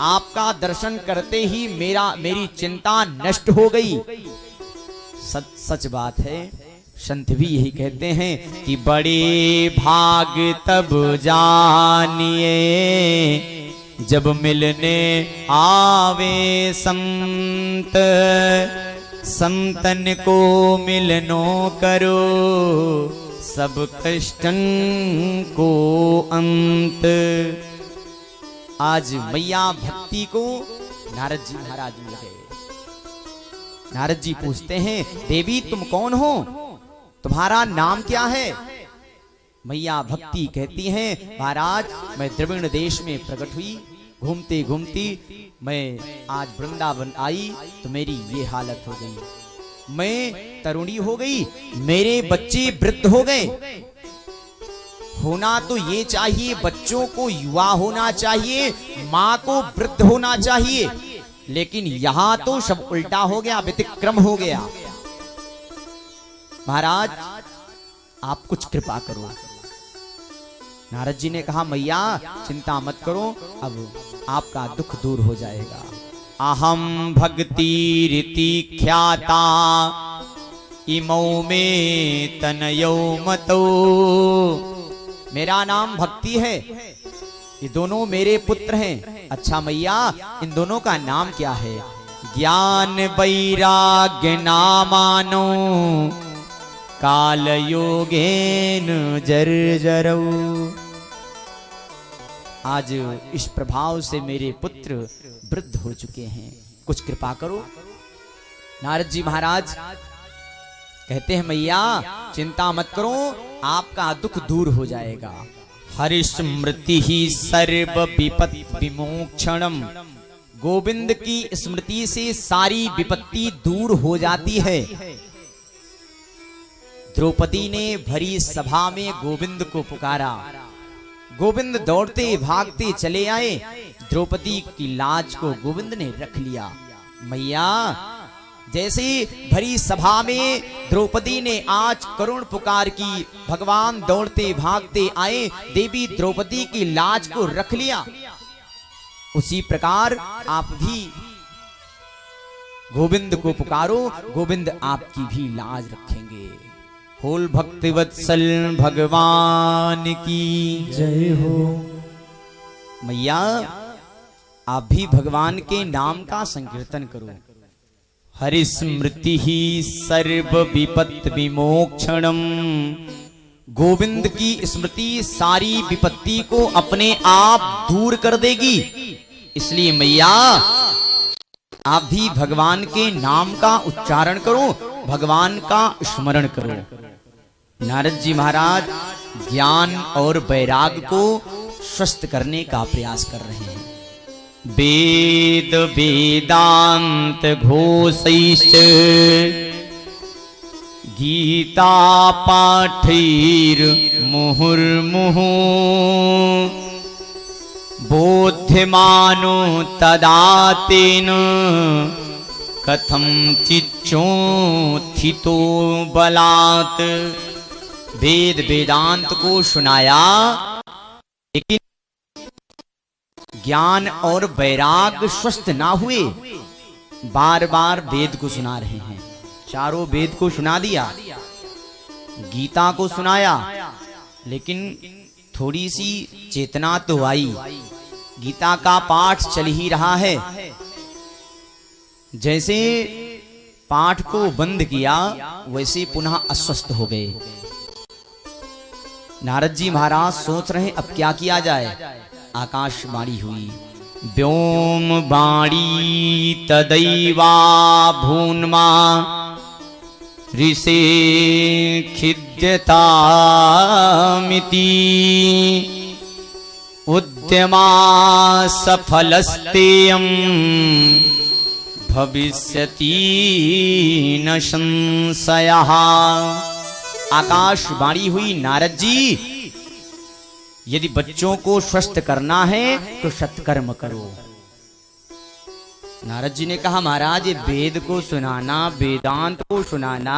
आपका दर्शन करते ही मेरी चिंता नष्ट हो गई। सच बात है, संत भी यही कहते हैं कि बड़े भाग तब जानिए जब मिलने आवे संत, संतन को मिलनो करो सब कष्टन को अंत। आज मैया भक्ति को नारद जी महाराज मिल गए। नारद जी पूछते हैं, देवी तुम कौन हो, तुम्हारा नाम क्या है? मैया भक्ति कहती हैं, महाराज मैं द्रविड़ देश में प्रकट हुई, घूमते घूमती मैं आज वृंदावन आई तो मेरी ये हालत हो गई। मैं तरुणी हो गई, मेरे बच्चे वृद्ध हो गए। होना तो ये चाहिए, बच्चों को युवा होना चाहिए, माँ को वृद्ध होना चाहिए, लेकिन यहां तो सब उल्टा हो गया, व्यतिक्रम हो गया। महाराज आप कुछ कृपा करो। नारद जी ने कहा, मैया चिंता मत करो, अब आपका दुख दूर हो जाएगा। अहम भक्ति रीति ख्याता इमौ में तनयो मतो। मेरा नाम भक्ति है, ये दोनों मेरे पुत्र हैं। अच्छा मैया इन दोनों का नाम क्या है? ज्ञान वैराग्य नामानो काल योगेन जर्जरौ। आज इस प्रभाव से मेरे पुत्र वृद्ध हो चुके हैं, कुछ कृपा करो। नारद जी महाराज कहते हैं मैया चिंता मत करो, आपका दुख दूर हो जाएगा। हरिस्मृति ही सर्व विपत् विमोक्षणम, गोविंद की स्मृति से सारी विपत्ति दूर हो जाती है। द्रौपदी ने भरी सभा में गोविंद को पुकारा, गोविंद दौड़ते भागते चले आए, द्रौपदी की लाज को गोविंद ने रख लिया। मैया जैसे भरी सभा में द्रौपदी ने आज करुण पुकार की, भगवान दौड़ते भागते आए, देवी द्रौपदी की लाज को रख लिया, उसी प्रकार आप भी गोविंद को पुकारो, गोविंद आपकी भी लाज रखेंगे। बोल भक्तिवत्सल भगवान की जय हो। मैया आप भी भगवान के नाम का संकीर्तन करो। हरिस्मृति ही सर्व विपत् विमोक्षणम, गोविंद की स्मृति सारी विपत्ति को अपने आप दूर कर देगी। इसलिए मैया आप भी भगवान के नाम का उच्चारण करो, भगवान का स्मरण करो। नारद जी महाराज ज्ञान और वैराग को स्वस्थ करने का प्रयास कर रहे हैं। वेद वेदांत घोषैश्च गीता पाठैर मुहुर्मुहुः बोध्यमानो तदा तेन कथं चिच्चोत्थितो बलात्। वेद वेदांत को सुनाया, लेकिन ज्ञान और वैराग स्वस्थ ना हुए। बार बार वेद को सुना रहे हैं, चारों वेद को सुना दिया, गीता को सुनाया, लेकिन थोड़ी सी चेतना तो आई। गीता का पाठ चल ही रहा है, जैसे पाठ को बंद किया वैसे पुनः अस्वस्थ हो गए। नारद जी महाराज सोच रहे अब क्या किया जाए। आकाशवाणी हुई, व्योम वाणी तदैवा भून्मा ऋषे खिद्यतामिति उद्यमा सफलस्तेयं भविष्यति न संशयः। आकाशवाणी हुई, नारद जी यदि बच्चों को स्वस्थ करना है तो सत्कर्म करो। नारद जी ने कहा महाराज ये वेद को सुनाना, वेदांत को सुनाना,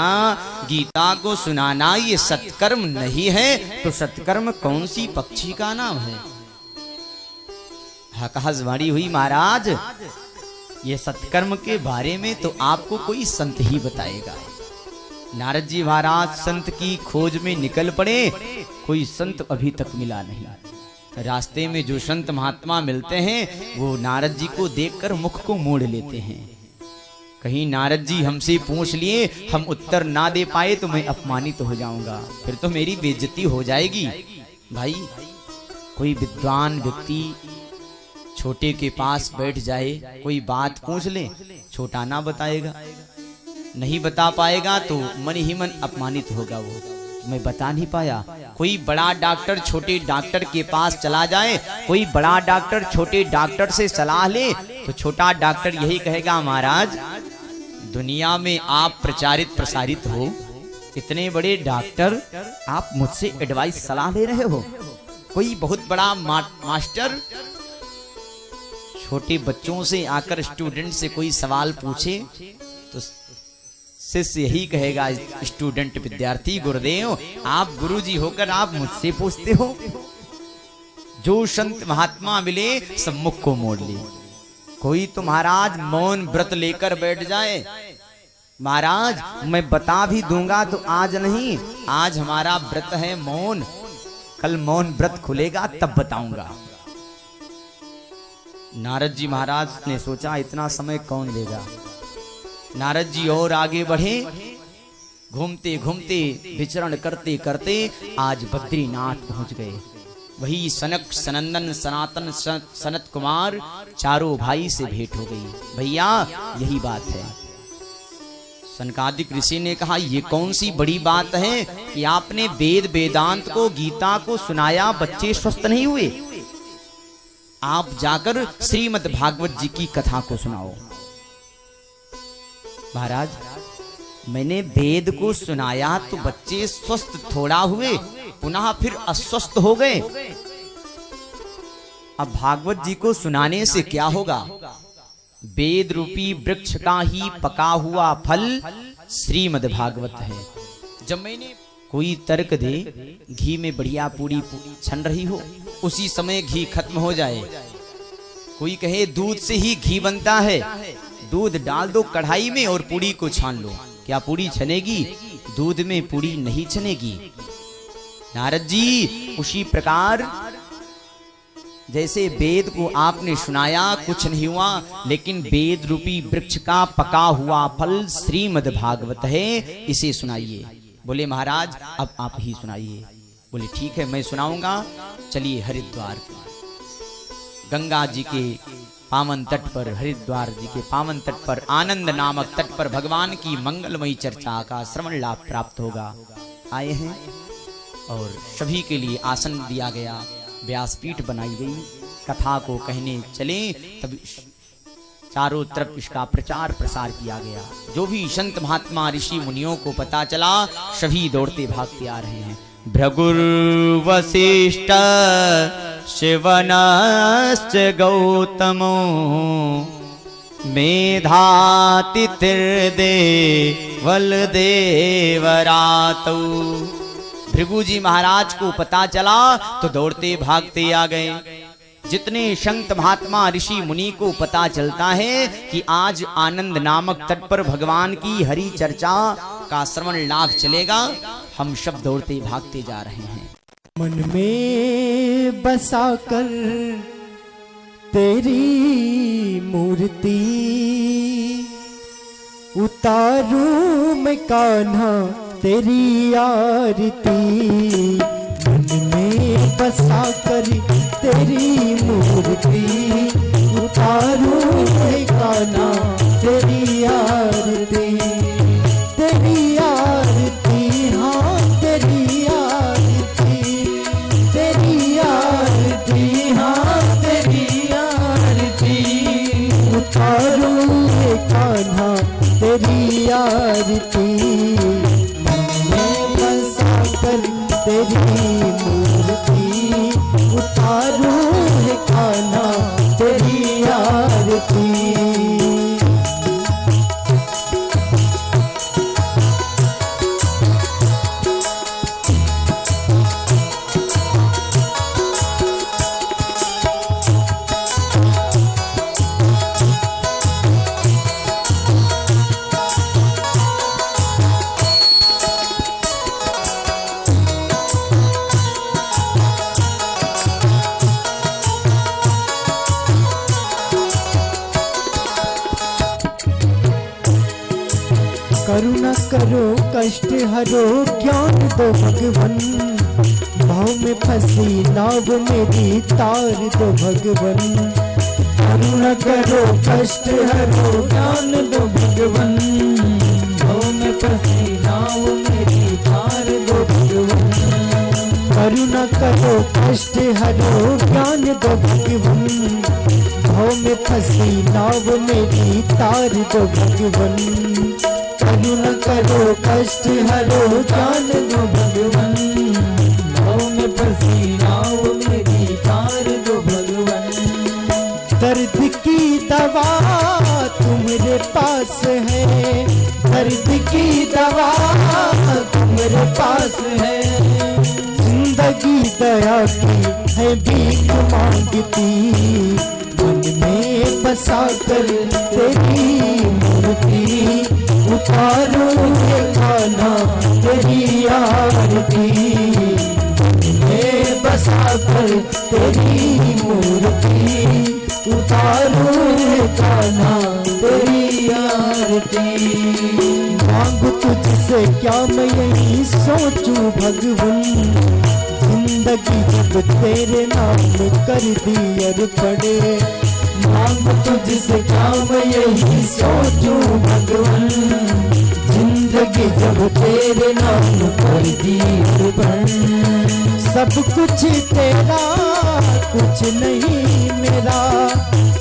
गीता को सुनाना ये सत्कर्म नहीं है तो सत्कर्म कौन सी पक्षी का नाम है। आकाशवाणी हुई महाराज ये सत्कर्म के बारे में तो आपको कोई संत ही बताएगा। नारद जी महाराज संत की खोज में निकल पड़े, कोई संत अभी तक मिला नहीं। रास्ते में जो संत महात्मा मिलते हैं वो नारद जी को देखकर मुख को मोड़ लेते हैं। कहीं नारद जी हमसे पूछ लिए, हम उत्तर ना दे पाए तो मैं अपमानित हो जाऊंगा, फिर तो मेरी बेइज्जती हो जाएगी। भाई कोई विद्वान व्यक्ति छोटे के पास बैठ जाए, कोई बात पूछ ले, छोटा ना बताएगा, नहीं बता पाएगा तो मन ही मन अपमानित होगा। वो मैं बता नहीं पाया। कोई बड़ा डॉक्टर छोटे डॉक्टर के पास चला जाए, कोई बड़ा डॉक्टर छोटे डॉक्टर से सलाह ले तो छोटा डॉक्टर यही कहेगा महाराज दुनिया में आप प्रचारित प्रसारित हो, इतने बड़े डॉक्टर आप मुझसे एडवाइस सलाह ले रहे हो। कोई बहुत बड़ा मास्टर छोटे बच्चों से आकर स्टूडेंट से कोई सवाल पूछे तो शिष्य यही कहेगा, स्टूडेंट विद्यार्थी गुरुदेव आप गुरुजी होकर आप मुझसे पूछते हो। जो संत महात्मा मिले सब मुख को मोड़ लिए। कोई तो महाराज मौन व्रत लेकर बैठ जाए, महाराज मैं बता भी दूंगा तो आज नहीं, आज हमारा व्रत है मौन, कल मौन व्रत खुलेगा तब बताऊंगा। नारद जी महाराज ने सोचा इतना समय कौन देगा। नारद जी और आगे बढ़े, घूमते घूमते विचरण करते करते आज बद्रीनाथ पहुंच गए। वही सनक सनंदन सनातन सनत कुमार चारों भाई से भेंट हो गई। भैया यही बात है, सनकादिक ऋषि ने कहा, ये कौन सी बड़ी बात है कि आपने वेद वेदांत को, गीता को सुनाया, बच्चे स्वस्थ नहीं हुए। आप जाकर श्रीमद् भागवत जी की कथा को सुनाओ। महाराज, मैंने वेद को सुनाया तो बच्चे स्वस्थ थोड़ा हुए, पुनः फिर अस्वस्थ हो गए। अब भागवत जी को सुनाने से क्या होगा? वेद रूपी वृक्ष का ही पका हुआ फल श्रीमद् भागवत है। जब मैंने कोई तर्क दे, घी में बढ़िया पूरी छन रही हो, उसी समय घी खत्म हो जाए। कोई कहे दूध से ही घी बनता है, दूध डाल दो कढ़ाई में और पूरी को छान लो, क्या पूरी छनेगी? दूध में पूरी नहीं छनेगी। नारद जी, उसी प्रकार जैसे वेद को आपने सुनाया, कुछ नहीं हुआ, लेकिन वेद रूपी वृक्ष का पका हुआ फल श्रीमद् भागवत है, इसे सुनाइए। बोले महाराज, अब आप ही सुनाइए। बोले ठीक है, मैं सुनाऊंगा। चलिए हरिद्वार, गंगा जी के पावन तट पर, हरिद्वार जी के पावन तट पर, आनंद नामक तट पर भगवान की मंगलमयी चर्चा का श्रवण लाभ प्राप्त होगा। आए हैं और सभी के लिए आसन दिया गया, व्यासपीठ बनाई गई, कथा को कहने चले तब चारों तरफ इसका प्रचार प्रसार किया गया। जो भी संत महात्मा ऋषि मुनियों को पता चला, सभी दौड़ते भागते आ रहे हैं। भृगुर वशिष्ठ शिवनश्च गौतमो मेधातिथिर्देवल देवरातौ। भृगु जी महाराज को पता चला तो दौड़ते भागते आ गए। जितने संत महात्मा ऋषि मुनि को पता चलता है कि आज आनंद नामक तट पर भगवान की हरि चर्चा का श्रवण लाभ चलेगा, हम सब दौड़ते भागते जा रहे हैं। मन में बसा कर तेरी मूर्ति, उतारूं मैं कान्हा तेरी आरती। मन में बसा कर तेरी मूर्ति, उतारूं मैं कान्हा तेरी आरती। तेरी आरती, हाँ तेरी आरती, तेरी आरती, हाँ तेरी आरती। उतारूं मैं कान्हा तेरी आरती। तेरी मूर्ति, उतारूं है कान्हा तेरी आरती। करुणा करो कष्ट हरो ज्ञान दो भगवन। भाव में फंसी नाव मेरी तार दो भगवन। करुणा करो कष्ट हरो ज्ञान दो भगवन। भाव में फंसी नाव मेरी तार दो भगवन। करुणा करो कष्ट हरो ज्ञान दो भगवन। भाव में फंसी नाव मेरी तार दो भगवन। करुणा करो कष्ट हरो ज्ञान दो भगवन। भाव में फंसी नाव मेरी तार दो भगवन। दर्द की दवा तुम्हारे पास है, दर्द की दवा तुम्हारे पास है। जिंदगी दया की है भीख मांगती। मन में बसा कर तेरी मूर्ति, उतारूं है कान्हा तेरी आरती। मैं बसा कर तेरी मूर्ति, उतारूं है कान्हा तेरी आरती। मांगू तुझसे क्या मैं यही सोचूं भगवन। जिंदगी जब तेरे नाम कर दी अर्पण। मांगू तुझसे क्या मैं यही सोचूं भगवन। जिंदगी जब तेरे नाम पर दी कुर्बान। सब कुछ तेरा कुछ नहीं मेरा,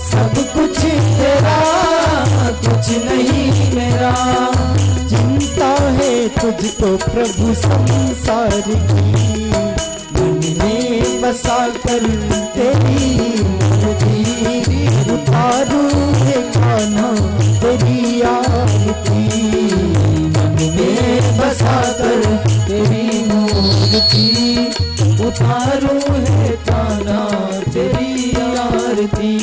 सब कुछ तेरा कुछ नहीं मेरा। चिंता है तुझको प्रभु संसार की, मन में बसा कर तेरी मूर्ति उतारू है खाना तेरी आरती। मन में बसा कर तेरी मूर्ति उतारू है ताना तेरी आरती।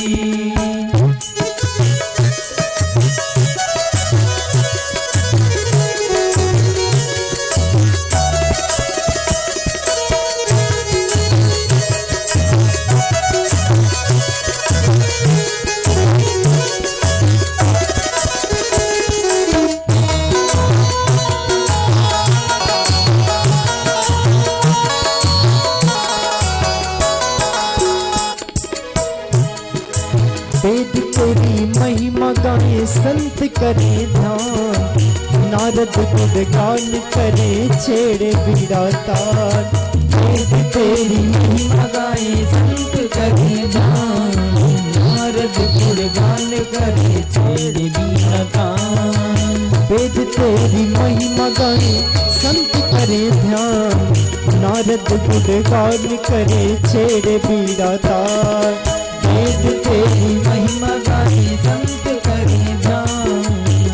वेद तेरी महिमा गाए संत करे ध्यान, नारद गुणगान करे छेड़े बीड़ा तान। वेद तेरी महिमा गाए संत करे ध्यान, नारद गुणगान करे छेड़े बीड़ा तान। वेद तेरी महिमा गाए संत करे ध्यान, नारद गुणगान करे छेड़े बीड़ा तान। वेद तेरी महिमा गाए संत करे ध्यान,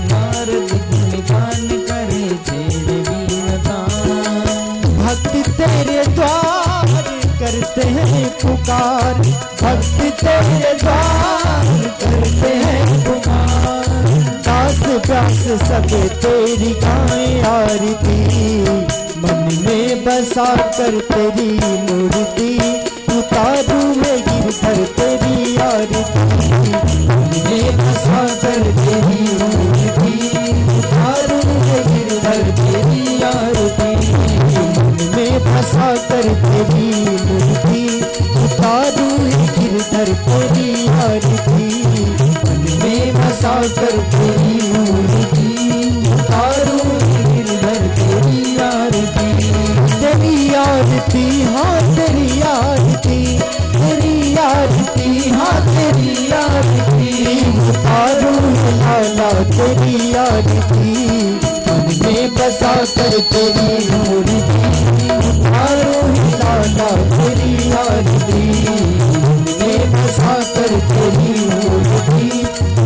नारद गुणगान करे छेड़े बीड़ा तान। भक्त तेरे द्वार करते हैं पुकार, भक्त तेरे द्वार करते हैं पुकार। दास व्यास सब तेरी गाएं आरती। मन में बसा कर तेरी मूर्ति उतारू मैं गिरधर तेरी आरती। मन में बसा कर तेरी मूर्ति उतारू मैं गिरधर तेरी आरती। मन में बसा कर तेरी मूर्ति उतारू है गिरधर तेरी आरती। मन में बसा कर तेरी मूर्ति उतारू है गिरधर तेरी आरती। तेरी आरती हाँ तेरी आरती, तेरी आरती हाँ तेरी आरती उतारू है लाला तेरी आरती। मन में बसा कर तेरी मूर्ति उतारू है लाला तेरी आरती। मन में बसा कर तेरी मूर्ति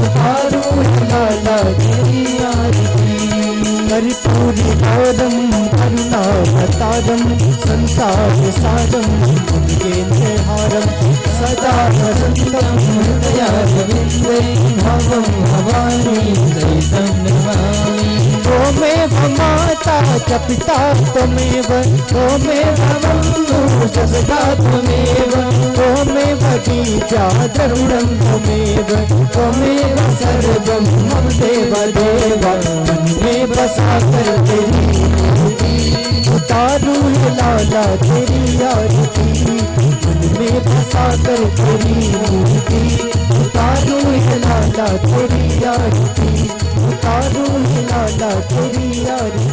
उतारू है लाला तेरी आरती। कर्पूरी गौरम करुणावतारम संसार सारम भुजगेन्द्रहारम सदा वसंतम हृदयारविन्दे भावं भवानी सहितं नमामि। त्वमेव माता च पिता त्वमेव, त्वमेव बन्धुः सदा त्वमेव, त्वमेव बीजा तरुणं त्वमेव, त्वमेव सर्वं मम देव देव। मन में बसा कर तेरी मूर्ति उतारू है लाला तेरी आरती। मन में बसा कर तेरी मूर्ति उतारू है लाला तेरी आरती। उतारू है लाला तेरी आरती।